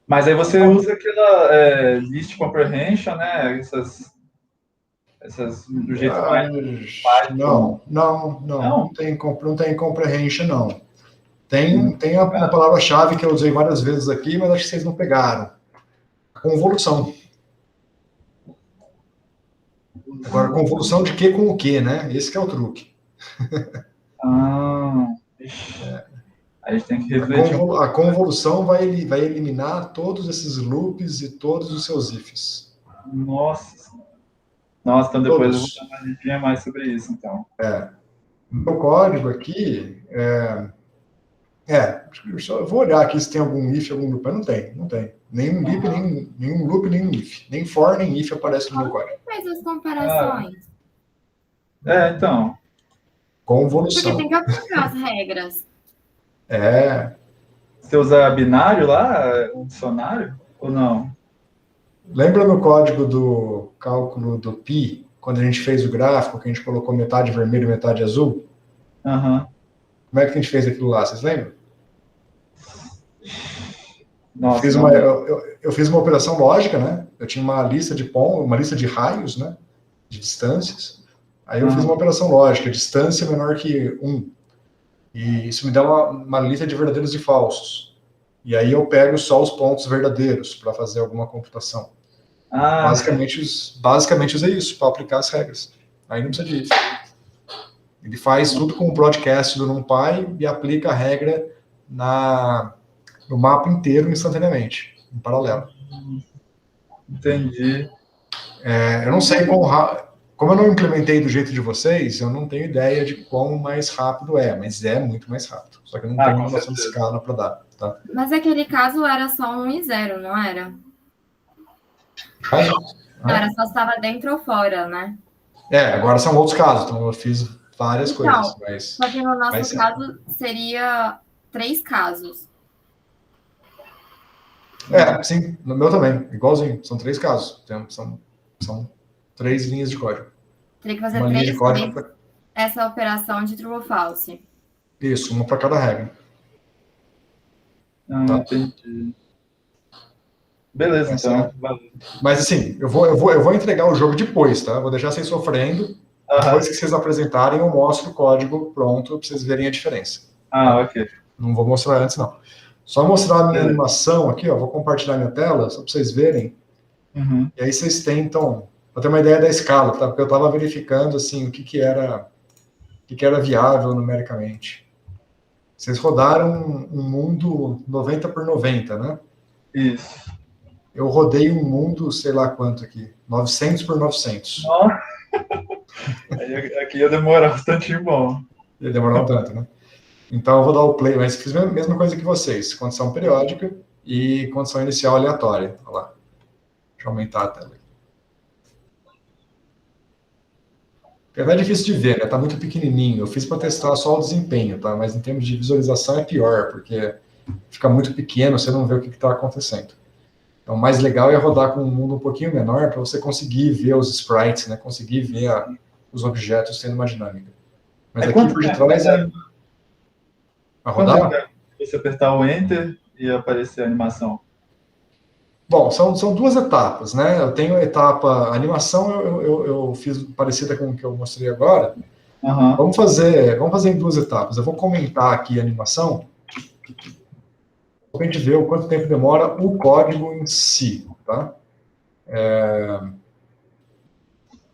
Mas aí você usa aquela list comprehension, né? Essas do jeito mais... Não tem comprehension, não. Tem a palavra-chave que eu usei várias vezes aqui, mas acho que vocês não pegaram. Convolução. Agora, convolução de que com o que, né? Esse que é o truque. A gente tem que refletir. A convolução vai eliminar todos esses loops e todos os seus ifs. Nossa, então depois eu vou dar uma lidinha mais sobre isso, então. O código aqui eu vou olhar aqui se tem algum if, algum loop, mas não tem. Nenhum loop, nenhum loop, nenhum if. Nem for, nem if aparece no meu código. Faz as comparações. Então. Convolução. Porque tem que aplicar as regras. Você usa binário lá, um dicionário, ou não? Lembra no código do cálculo do pi, quando a gente fez o gráfico, que a gente colocou metade vermelho e metade azul? Como é que a gente fez aquilo lá? Vocês lembram? Nossa, eu fiz uma operação lógica, né? Eu tinha uma lista de raios, né? De distâncias. Aí eu fiz uma operação lógica, distância menor que 1. E isso me dá uma lista de verdadeiros e falsos. E aí eu pego só os pontos verdadeiros para fazer alguma computação. Basicamente usei isso para aplicar as regras. Aí não precisa disso. Ele faz tudo com o broadcast do NumPy e aplica a regra no mapa inteiro instantaneamente, em paralelo. Entendi. Eu não sei como eu não implementei do jeito de vocês, eu não tenho ideia de quão mais rápido mas é muito mais rápido. Só que eu não tenho uma noção de escala para dar. Tá? Mas aquele caso era só 1 e 0, não era? Não, era só se estava dentro ou fora, né? Agora são outros casos, então eu fiz várias coisas. Só que no nosso caso seria 3 casos. Sim, no meu também, igualzinho. São 3 casos. São 3 linhas de código. Teria que fazer 3 vezes essa operação de true ou false. Isso, uma para cada regra. Entendi. Beleza, então. Mas assim, eu vou entregar o jogo depois, tá? Vou deixar vocês sofrendo. Depois que vocês apresentarem, eu mostro o código pronto para vocês verem a diferença. Ok. Não vou mostrar antes, não. Só mostrar a minha animação aqui, ó. Vou compartilhar minha tela, só para vocês verem. E aí vocês tentam, para ter uma ideia da escala, tá? Porque eu estava verificando, assim, o que era viável numericamente. Vocês rodaram um mundo 90 por 90, né? Isso. Eu rodei um mundo, sei lá quanto aqui, 900 por 900. Nossa. Aqui ia demorar bastante bom. Ia demorar um tanto, né? Então eu vou dar o play, mas fiz a mesma coisa que vocês, condição periódica e condição inicial aleatória. Olha lá. Deixa eu aumentar a tela. É difícil de ver, né? Tá muito pequenininho. Eu fiz para testar só o desempenho, tá? Mas em termos de visualização é pior, porque fica muito pequeno, você não vê o que está acontecendo. Então, o mais legal é rodar com um mundo um pouquinho menor para você conseguir ver os sprites, né? Conseguir ver os objetos tendo uma dinâmica. Mas aqui por detrás a rodar? Você apertar o Enter e aparecer a animação. Bom, são duas etapas, né? Eu tenho a etapa a animação, eu fiz parecida com o que eu mostrei agora. Uhum. Vamos fazer em duas etapas. Eu vou comentar aqui a animação, para a gente ver o quanto tempo demora o código em si, tá?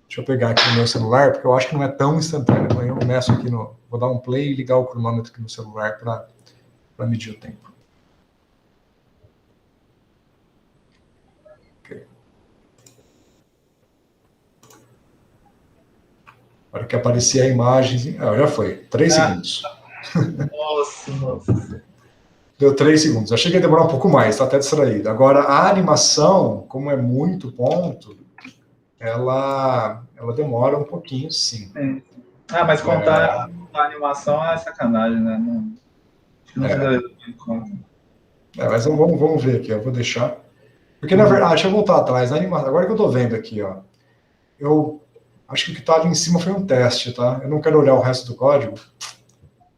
Deixa eu pegar aqui no meu celular, porque eu acho que não é tão instantâneo. Então eu começo aqui vou dar um play e ligar o cronômetro aqui no celular para medir o tempo. Na hora que aparecer a imagem... já foi. 3 segundos. Nossa. Deu 3 segundos. Achei que ia demorar um pouco mais, tá até distraído. Agora, a animação, como é muito ponto, ela demora um pouquinho, sim. Mas contar a animação é sacanagem, né? Não se deve dar conta. Mas vamos ver aqui, eu vou deixar. Porque, na verdade, deixa eu voltar atrás. Na animação, agora que eu tô vendo aqui, ó, eu acho que o que está ali em cima foi um teste, tá? Eu não quero olhar o resto do código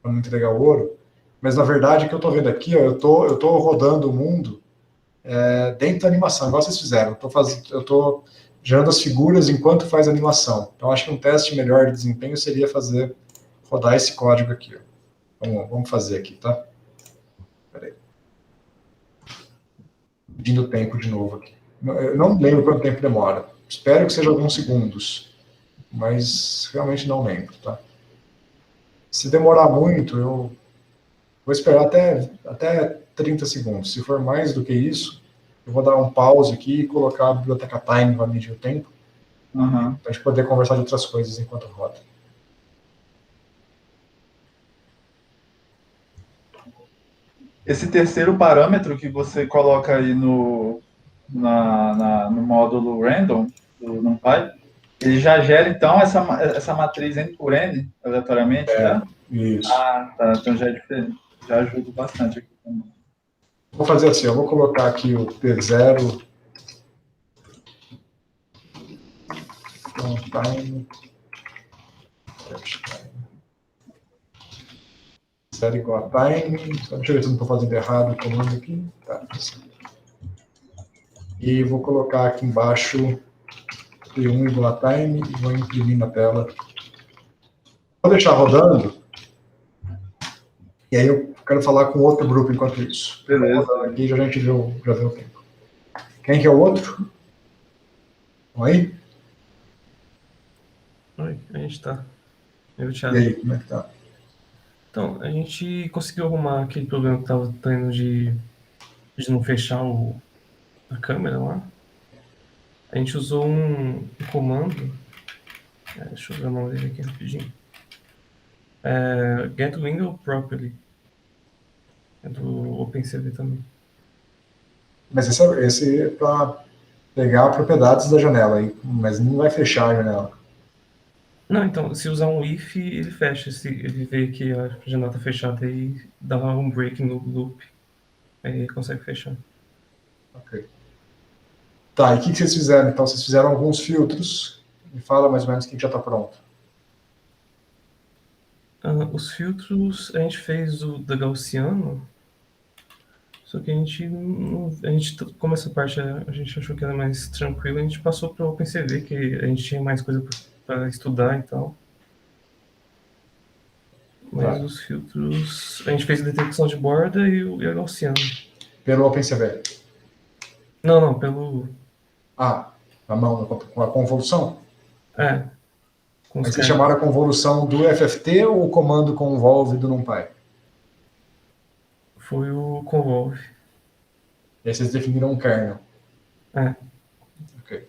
para não entregar o ouro, mas na verdade o que eu estou vendo aqui, ó, eu tô rodando o mundo dentro da animação, igual vocês fizeram. Eu estou gerando as figuras enquanto faz a animação. Então acho que um teste melhor de desempenho seria rodar esse código aqui. Ó. Vamos fazer aqui, tá? Peraí. Medindo o tempo de novo aqui. Eu não lembro quanto tempo demora. Espero que seja alguns segundos. Mas realmente não lembro, tá? Se demorar muito, eu vou esperar até 30 segundos. Se for mais do que isso, eu vou dar um pause aqui e colocar a biblioteca time para medir o tempo, para a gente poder conversar de outras coisas enquanto roda. Esse terceiro parâmetro que você coloca aí no módulo random do NumPy, ele já gera, então, essa matriz N por N, aleatoriamente, né? Isso. Tá. Então já é diferente. Já ajuda bastante aqui também. Vou fazer assim, eu vou colocar aqui o P0 time 0 igual a time. Deixa eu ver se eu não estou fazendo errado o comando aqui. Tá. E vou colocar aqui embaixo P1 igual a time e vou imprimir na tela. Vou deixar rodando. E aí eu quero falar com outro grupo enquanto isso. Beleza. Aqui já a gente já vê o tempo. Quem que é o outro? Oi? Oi, a gente tá. Eu, E Thiago. aí, como é que tá? Então, a gente conseguiu arrumar aquele problema que tava tendo de não fechar a câmera lá. A gente usou um comando. Deixa eu ver o nome dele aqui rapidinho. Get window properly. É do OpenCV também. Mas esse é para pegar propriedades da janela, mas não vai fechar a janela. Não, então, se usar um if, ele fecha. Se ele vê que a janela tá fechada e dá um break no loop, aí ele consegue fechar. Ok. Tá, e o que vocês fizeram? Então, vocês fizeram alguns filtros. Me fala mais ou menos o que já está pronto. Os filtros a gente fez da Gaussiano, só que a gente, como essa parte a gente achou que era mais tranquila, a gente passou para o OpenCV, que a gente tinha mais coisa para estudar e tal. Mas os filtros, a gente fez a detecção de borda e a Gaussiano. Pelo OpenCV? Não, pelo... na mão, com a convolução? Com Mas vocês chamaram a convolução do FFT ou o comando convolve do NumPy? Foi o Convolve. E aí vocês definiram um kernel. É. Ok.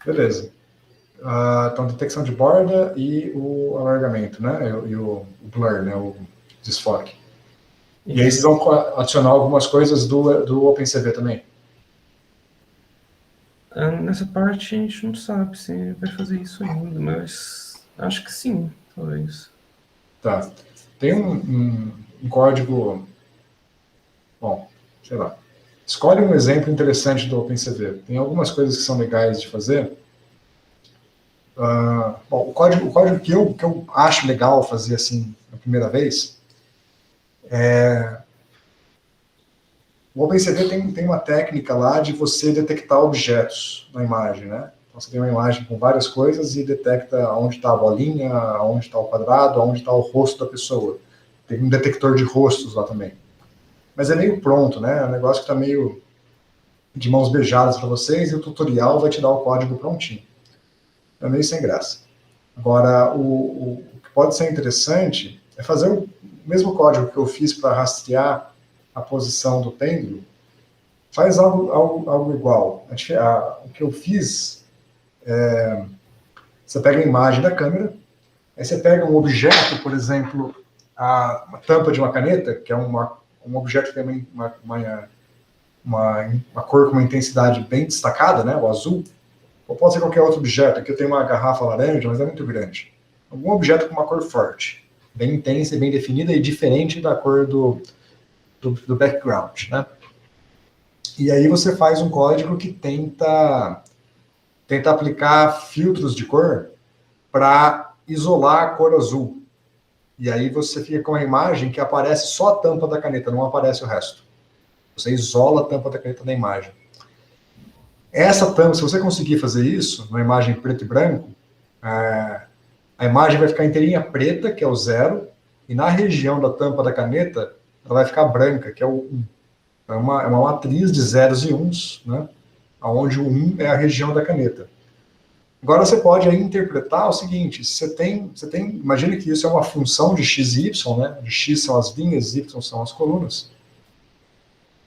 Beleza. Então, detecção de borda e o alargamento, né? E o blur, né? O desfoque. E aí vocês vão adicionar algumas coisas do OpenCV também. Nessa parte a gente não sabe se vai fazer isso ainda, mas acho que sim, talvez. Tá. Tem um código... Bom, sei lá. Escolhe um exemplo interessante do OpenCV. Tem algumas coisas que são legais de fazer. Bom, o código que eu acho legal fazer assim a primeira vez o OpenCV tem uma técnica lá de você detectar objetos na imagem, né? Então, você tem uma imagem com várias coisas e detecta onde está a bolinha, onde está o quadrado, onde está o rosto da pessoa. Tem um detector de rostos lá também. Mas é meio pronto, né? É um negócio que está meio de mãos beijadas para vocês e o tutorial vai te dar o código prontinho. É meio sem graça. Agora, o que pode ser interessante é fazer o mesmo código que eu fiz para rastrear a posição do pêndulo, faz algo igual. O que eu fiz você pega a imagem da câmera, aí você pega um objeto, por exemplo, uma tampa de uma caneta, que é um objeto que tem uma cor com uma intensidade bem destacada, né, o azul, ou pode ser qualquer outro objeto. Aqui eu tenho uma garrafa laranja, mas é muito grande. Algum objeto com uma cor forte, bem intensa e bem definida e diferente da cor do background, né? E aí você faz um código que tenta aplicar filtros de cor para isolar a cor azul. E aí você fica com a imagem que aparece só a tampa da caneta, não aparece o resto. Você isola a tampa da caneta da imagem. Essa tampa, se você conseguir fazer isso, numa imagem preto e branco, a imagem vai ficar inteirinha preta, que é o 0, e na região da tampa da caneta, ela vai ficar branca, que é o 1. É uma matriz de zeros e uns, né? Onde o 1 é a região da caneta. Agora você pode aí interpretar o seguinte: imagine que isso é uma função de x e y, né? De x são as linhas, y são as colunas.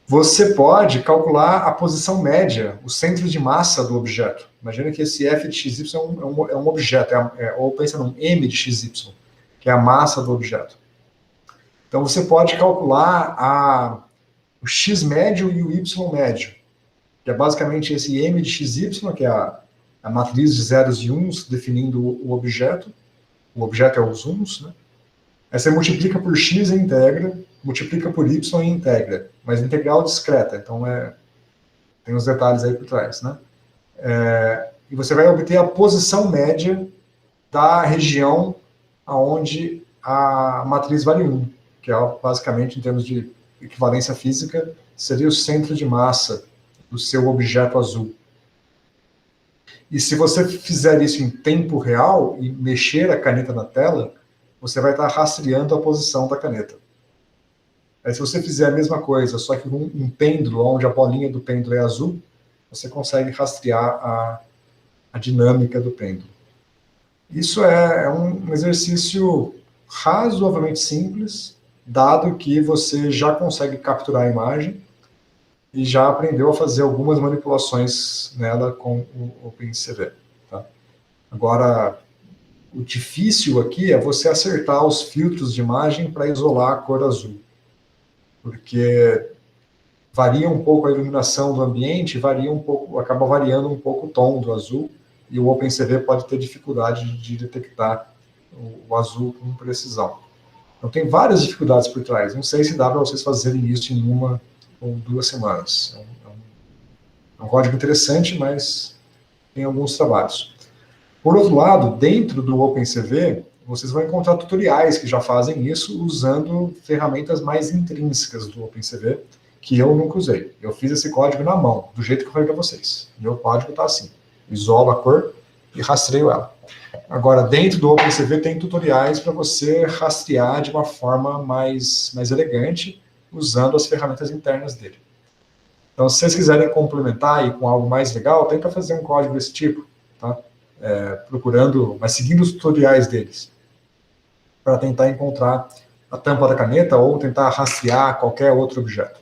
Você pode calcular a posição média, o centro de massa do objeto. Imagina que esse f de xy é um objeto, ou pensa num m de xy, que é a massa do objeto. Então você pode calcular o x médio e o y médio, que é basicamente esse m de xy, que é a matriz de zeros e uns definindo o objeto é os uns, né? Aí você multiplica por x e integra, multiplica por y e integra, mas integral discreta, então tem os detalhes aí por trás, né? E você vai obter a posição média da região onde a matriz vale 1, que é basicamente, em termos de equivalência física, seria o centro de massa do seu objeto azul. E se você fizer isso em tempo real e mexer a caneta na tela, você vai estar rastreando a posição da caneta. Aí, se você fizer a mesma coisa, só que com um pêndulo, onde a bolinha do pêndulo é azul, você consegue rastrear a dinâmica do pêndulo. Isso é um exercício razoavelmente simples, dado que você já consegue capturar a imagem e já aprendeu a fazer algumas manipulações nela com o OpenCV. Tá? Agora, o difícil aqui é você acertar os filtros de imagem para isolar a cor azul, porque varia um pouco a iluminação do ambiente, acaba variando um pouco o tom do azul, e o OpenCV pode ter dificuldade de detectar o azul com precisão. Então tem várias dificuldades por trás. Não sei se dá para vocês fazerem isso em 1 ou 2 semanas. É um código interessante, mas tem alguns trabalhos. Por outro lado, dentro do OpenCV, vocês vão encontrar tutoriais que já fazem isso usando ferramentas mais intrínsecas do OpenCV, que eu nunca usei. Eu fiz esse código na mão, do jeito que eu falei para vocês. Meu código está assim. Isolo a cor e rastreio ela. Agora, dentro do OpenCV tem tutoriais para você rastrear de uma forma mais elegante, usando as ferramentas internas dele. Então, se vocês quiserem complementar e com algo mais legal, tenta fazer um código desse tipo, tá? Procurando, mas seguindo os tutoriais deles, para tentar encontrar a tampa da caneta ou tentar rastrear qualquer outro objeto.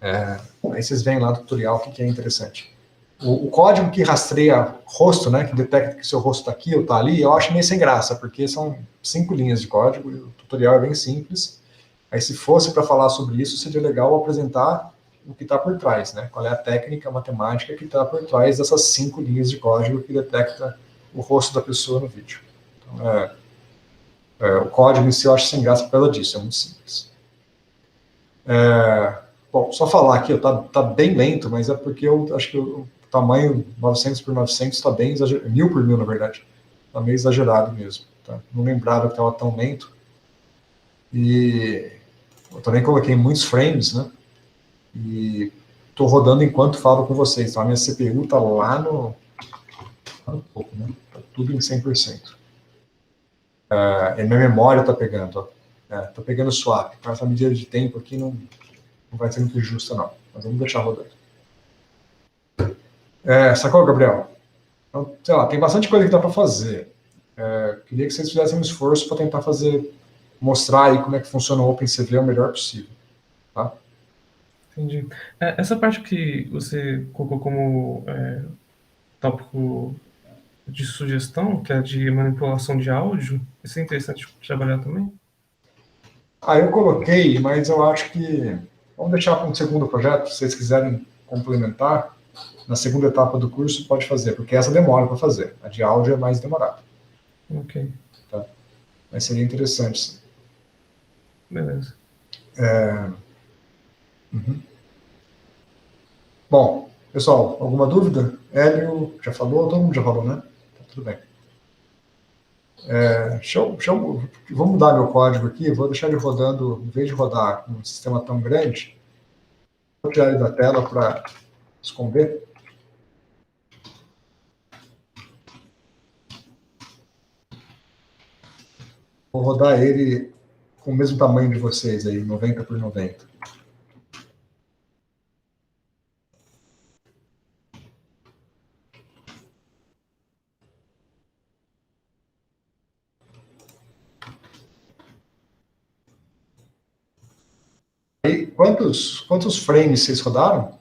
Aí vocês veem lá no tutorial o que é interessante. O código que rastreia rosto, né, que detecta que seu rosto está aqui ou está ali, eu acho meio sem graça, porque são 5 linhas de código e o tutorial é bem simples. Aí, se fosse para falar sobre isso, seria legal apresentar o que está por trás, né? Qual é a técnica matemática que está por trás dessas 5 linhas de código que detecta o rosto da pessoa no vídeo. Então, o código em si eu acho sem graça por causa disso, é muito simples. Bom, só falar aqui, tá bem lento, mas é porque eu acho que o tamanho 900 por 900 está bem exagerado, 1000 por 1000, na verdade. Está meio exagerado mesmo. Tá? Não lembrava que estava tão lento. E eu também coloquei muitos frames, né? E estou rodando enquanto falo com vocês. Então a minha CPU está lá no pouco, né? Tá tudo em 100%. E minha memória está pegando. Está pegando swap. Então essa medida de tempo aqui não vai ser muito justa, não. Mas vamos deixar rodando. Sacou, Gabriel? Então, sei lá, tem bastante coisa que dá para fazer. Queria que vocês fizessem um esforço para tentar mostrar aí como é que funciona o OpenCV o melhor possível. Tá? Entendi. Essa parte que você colocou como tópico de sugestão, que é de manipulação de áudio, isso é interessante trabalhar também? Eu coloquei, mas eu acho que vamos deixar para um segundo projeto, se vocês quiserem complementar. Na segunda etapa do curso pode fazer, porque essa demora para fazer. A de áudio é mais demorada. Ok. Tá? Mas seria interessante, sim. Beleza. Bom, pessoal, alguma dúvida? Hélio já falou, todo mundo já falou, né? Tá tudo bem. Vou mudar meu código aqui, vou deixar ele rodando, em vez de rodar com um sistema tão grande, vou tirar ele da tela para esconder. Vou rodar ele com o mesmo tamanho de vocês aí, 90 por 90. Aí, quantos frames vocês rodaram?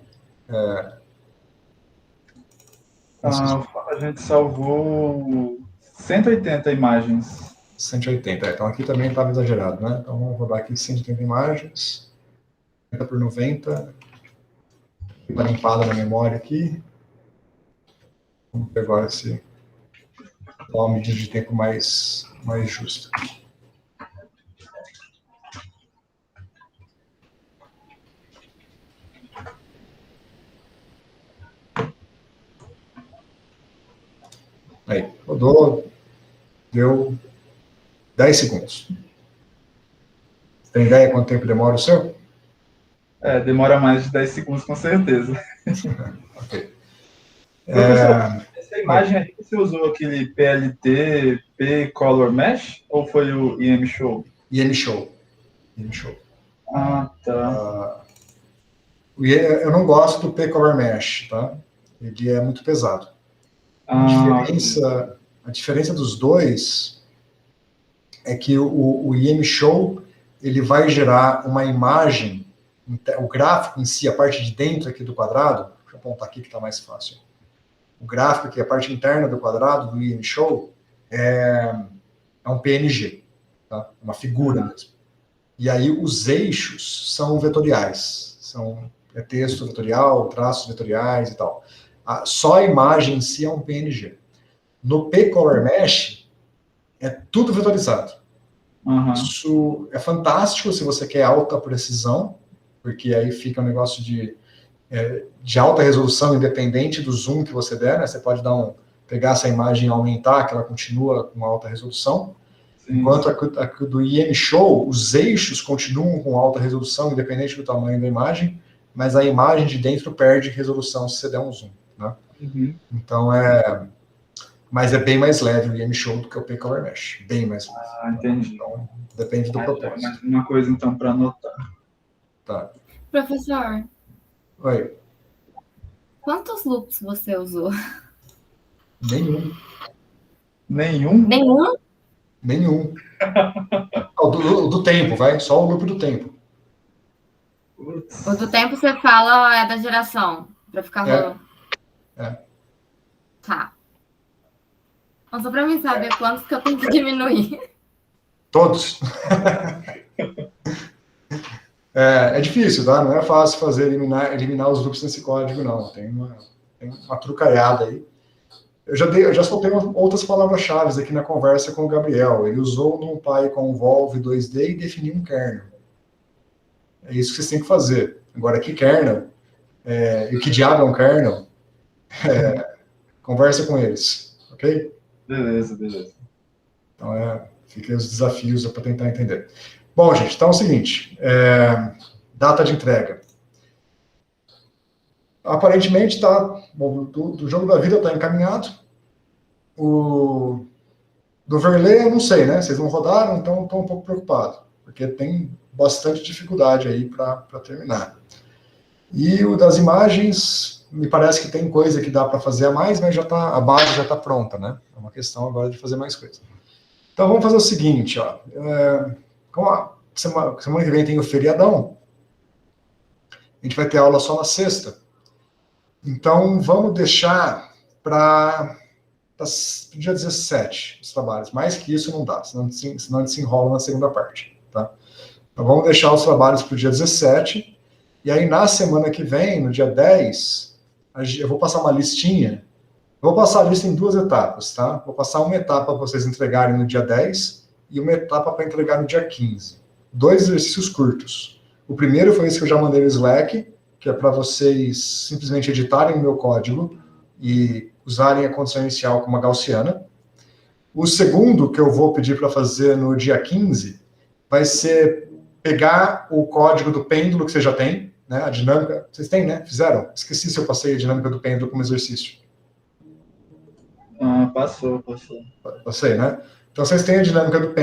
A gente salvou 180 imagens. 180. Então aqui também estava exagerado, né? Então vamos rodar aqui 180 imagens, 90 por 90. Uma limpada na memória aqui. Vamos ver agora se dá uma medida de tempo mais justa. Aí, rodou, deu 10 segundos. Tem ideia quanto tempo demora o seu? Demora mais de 10 segundos, com certeza. Ok. Professor, essa imagem aí, você usou aquele PLT, P-Color Mesh, ou foi o IM-Show? IM-Show. Ah, tá. Eu não gosto do P-Color Mesh, tá? Ele é muito pesado. A diferença dos dois é que o IM-Show ele vai gerar uma imagem, o gráfico em si, a parte de dentro aqui do quadrado, deixa eu apontar aqui que está mais fácil. O gráfico aqui, a parte interna do quadrado do IM-Show é um PNG, tá? Uma figura mesmo. E aí os eixos são vetoriais, é texto vetorial, traços vetoriais e tal. Só a imagem em si é um PNG. No P-Color Mesh, é tudo vetorizado. Uhum. Isso é fantástico se você quer alta precisão, porque aí fica um negócio de alta resolução, independente do zoom que você der, né? Você pode pegar essa imagem e aumentar, que ela continua com alta resolução. Sim. Enquanto a do IM-Show, os eixos continuam com alta resolução, independente do tamanho da imagem, mas a imagem de dentro perde resolução se você der um zoom. Né? Uhum. Então, mas é bem mais leve o IM-Show do que o P-Color Mesh. Bem mais leve. Entendi. Então, depende do propósito. Mais uma coisa, então, para anotar. Tá. Professor. Oi. Quantos loops você usou? Nenhum. Nenhum? Nenhum? Nenhum. O do tempo, vai? Só o loop do tempo. O do tempo você fala é da geração, para ficar rolando. Tá. Então, só para mim saber quantos que eu tenho que diminuir. Todos. É difícil, tá? Não é fácil fazer eliminar os loops nesse código, não. Tem uma trucaiada aí. Eu já soltei outras palavras-chave aqui na conversa com o Gabriel. Ele usou o NumPy Convolve 2D e definiu um kernel. É isso que vocês têm que fazer. Agora, que kernel? E o que diabo é um kernel? Conversa com eles, ok? Beleza. Então, fiquem os desafios para tentar entender. Bom, gente, então é o seguinte. Data de entrega. Aparentemente, do jogo da vida está encaminhado. Do Verlet, eu não sei, né? Vocês não rodaram, então estou um pouco preocupado, porque tem bastante dificuldade aí para terminar. E o das imagens, me parece que tem coisa que dá para fazer a mais, mas a base já está pronta, né? É uma questão agora de fazer mais coisa. Então, vamos fazer o seguinte, ó. Como a semana que vem tem o feriadão, a gente vai ter aula só na sexta. Então, vamos deixar para o dia 17 os trabalhos. Mais que isso não dá, senão a gente se enrola na segunda parte. Tá? Então, vamos deixar os trabalhos para o dia 17. E aí, na semana que vem, no dia 10, eu vou passar uma listinha. Eu vou passar a lista em 2 etapas. Tá? Vou passar uma etapa para vocês entregarem no dia 10 e uma etapa para entregar no dia 15. 2 exercícios curtos. O primeiro foi esse que eu já mandei no Slack, que é para vocês simplesmente editarem o meu código e usarem a condição inicial como uma gaussiana. O segundo, que eu vou pedir para fazer no dia 15, vai ser pegar o código do pêndulo que você já tem, né? A dinâmica, vocês têm, né? Fizeram? Esqueci se eu passei a dinâmica do pêndulo como exercício. Passou. Passei, né? Então, vocês têm a dinâmica do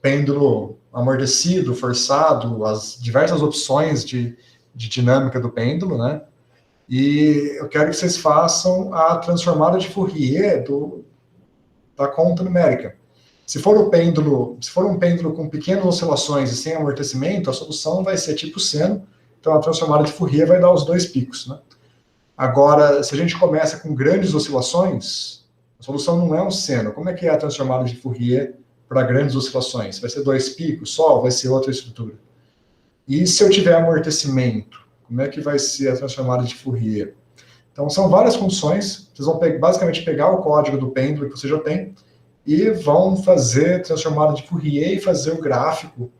pêndulo amortecido, forçado, as diversas opções de dinâmica do pêndulo, né? E eu quero que vocês façam a transformada de Fourier da conta numérica. Se for um pêndulo com pequenas oscilações e sem amortecimento, a solução vai ser tipo seno, então a transformada de Fourier vai dar os 2 picos, né? Agora, se a gente começa com grandes oscilações, a solução não é um seno. Como é que é a transformada de Fourier para grandes oscilações? Vai ser 2 picos só ou vai ser outra estrutura? E se eu tiver amortecimento, como é que vai ser a transformada de Fourier? Então, são várias funções. Vocês vão basicamente pegar o código do pêndulo que você já tem e vão fazer transformada de Fourier e fazer o gráfico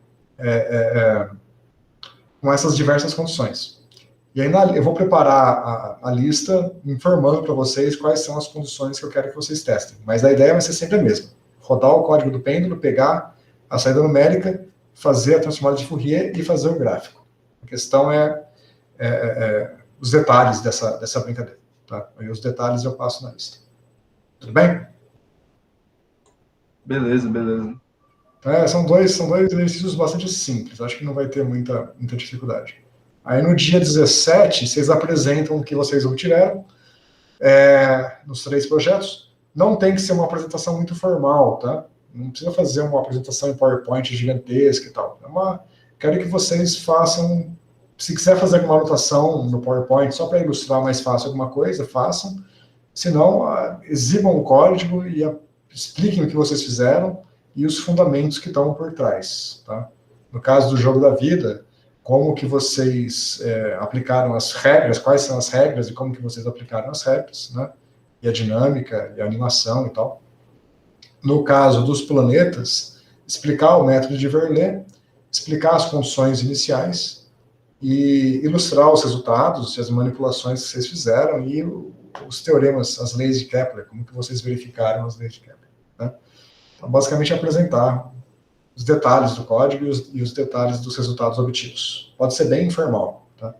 com essas diversas condições. E aí eu vou preparar a lista informando para vocês quais são as condições que eu quero que vocês testem. Mas a ideia vai ser sempre a mesma. Rodar o código do pêndulo, pegar a saída numérica, fazer a transformada de Fourier e fazer o gráfico. A questão é os detalhes dessa brincadeira. Tá? E os detalhes eu passo na lista. Tudo bem? Beleza. Então, são dois exercícios bastante simples. Acho que não vai ter muita dificuldade. Aí no dia 17, vocês apresentam o que vocês obtiveram nos 3 projetos. Não tem que ser uma apresentação muito formal, tá? Não precisa fazer uma apresentação em PowerPoint gigantesca e tal. Quero que vocês façam, se quiser fazer alguma anotação no PowerPoint, só para ilustrar mais fácil alguma coisa, façam. Se não, exibam o código e expliquem o que vocês fizeram e os fundamentos que estão por trás, tá? No caso do jogo da vida, como que vocês aplicaram as regras, quais são as regras e como que vocês aplicaram as regras, né? E a dinâmica, e a animação e tal. No caso dos planetas, explicar o método de Verlet, explicar as condições iniciais e ilustrar os resultados e as manipulações que vocês fizeram e os teoremas, as leis de Kepler, como que vocês verificaram as leis de Kepler, né? Então, basicamente, apresentar os detalhes do código e os detalhes dos resultados obtidos. Pode ser bem informal, tá?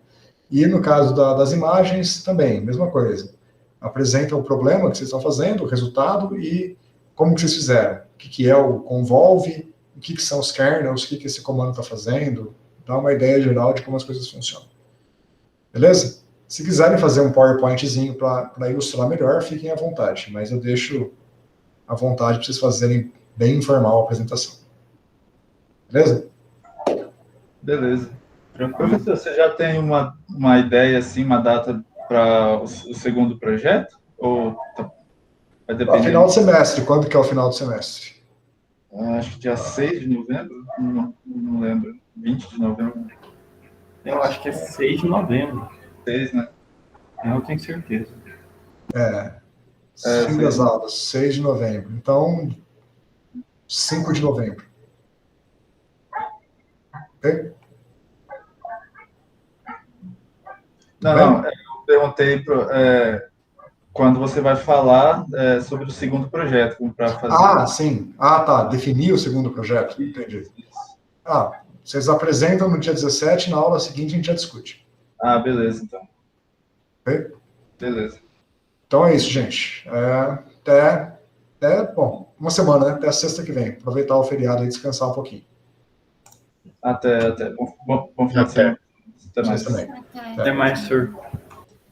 E no caso das imagens, também, mesma coisa. Apresenta o problema que vocês estão fazendo, o resultado e como que vocês fizeram. O que é o convolve, o que são os kernels, o que esse comando está fazendo. Dá uma ideia geral de como as coisas funcionam. Beleza? Se quiserem fazer um PowerPointzinho para ilustrar melhor, fiquem à vontade. Mas eu deixo à vontade para vocês fazerem bem informal a apresentação. Beleza? Beleza. Tranquilo. Professor, você já tem uma ideia, assim, uma data para o segundo projeto? Ou vai depender? Final de semestre. Quando que é o final do semestre? Acho que dia 6 de novembro? Não lembro. 20 de novembro? Eu acho que é 6 de novembro. 6, né? Eu não tenho certeza. Fim das aulas, 6 de novembro. Então, 5 de novembro. Ok? Não, eu perguntei quando você vai falar sobre o segundo projeto, como para fazer. Ah, sim. Ah, tá. Definir o segundo projeto. Entendi. Ah, vocês apresentam no dia 17, na aula seguinte a gente já discute. Ah, beleza, então. Ok? Beleza. Então é isso, gente. Bom, uma semana, né? Até a sexta que vem. Aproveitar o feriado e descansar um pouquinho. Até. Bom final de semana. Até mais. Vocês também. Até mais, senhor.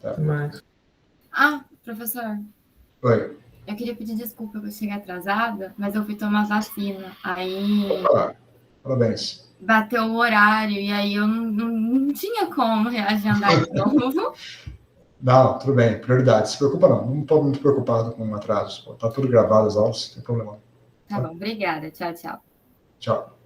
Até mais. Ah, professor, Oi. eu queria pedir desculpa por chegar atrasada, mas eu fui tomar vacina. Aí Ah, parabéns. bateu o horário e aí eu não tinha como reagendar de novo. Não, tudo bem. Prioridade. Se preocupa não. Não estou muito preocupado com atrasos. Tá tudo gravado as aulas, não tem problema. Tá bom, obrigada. Tchau, tchau. Tchau.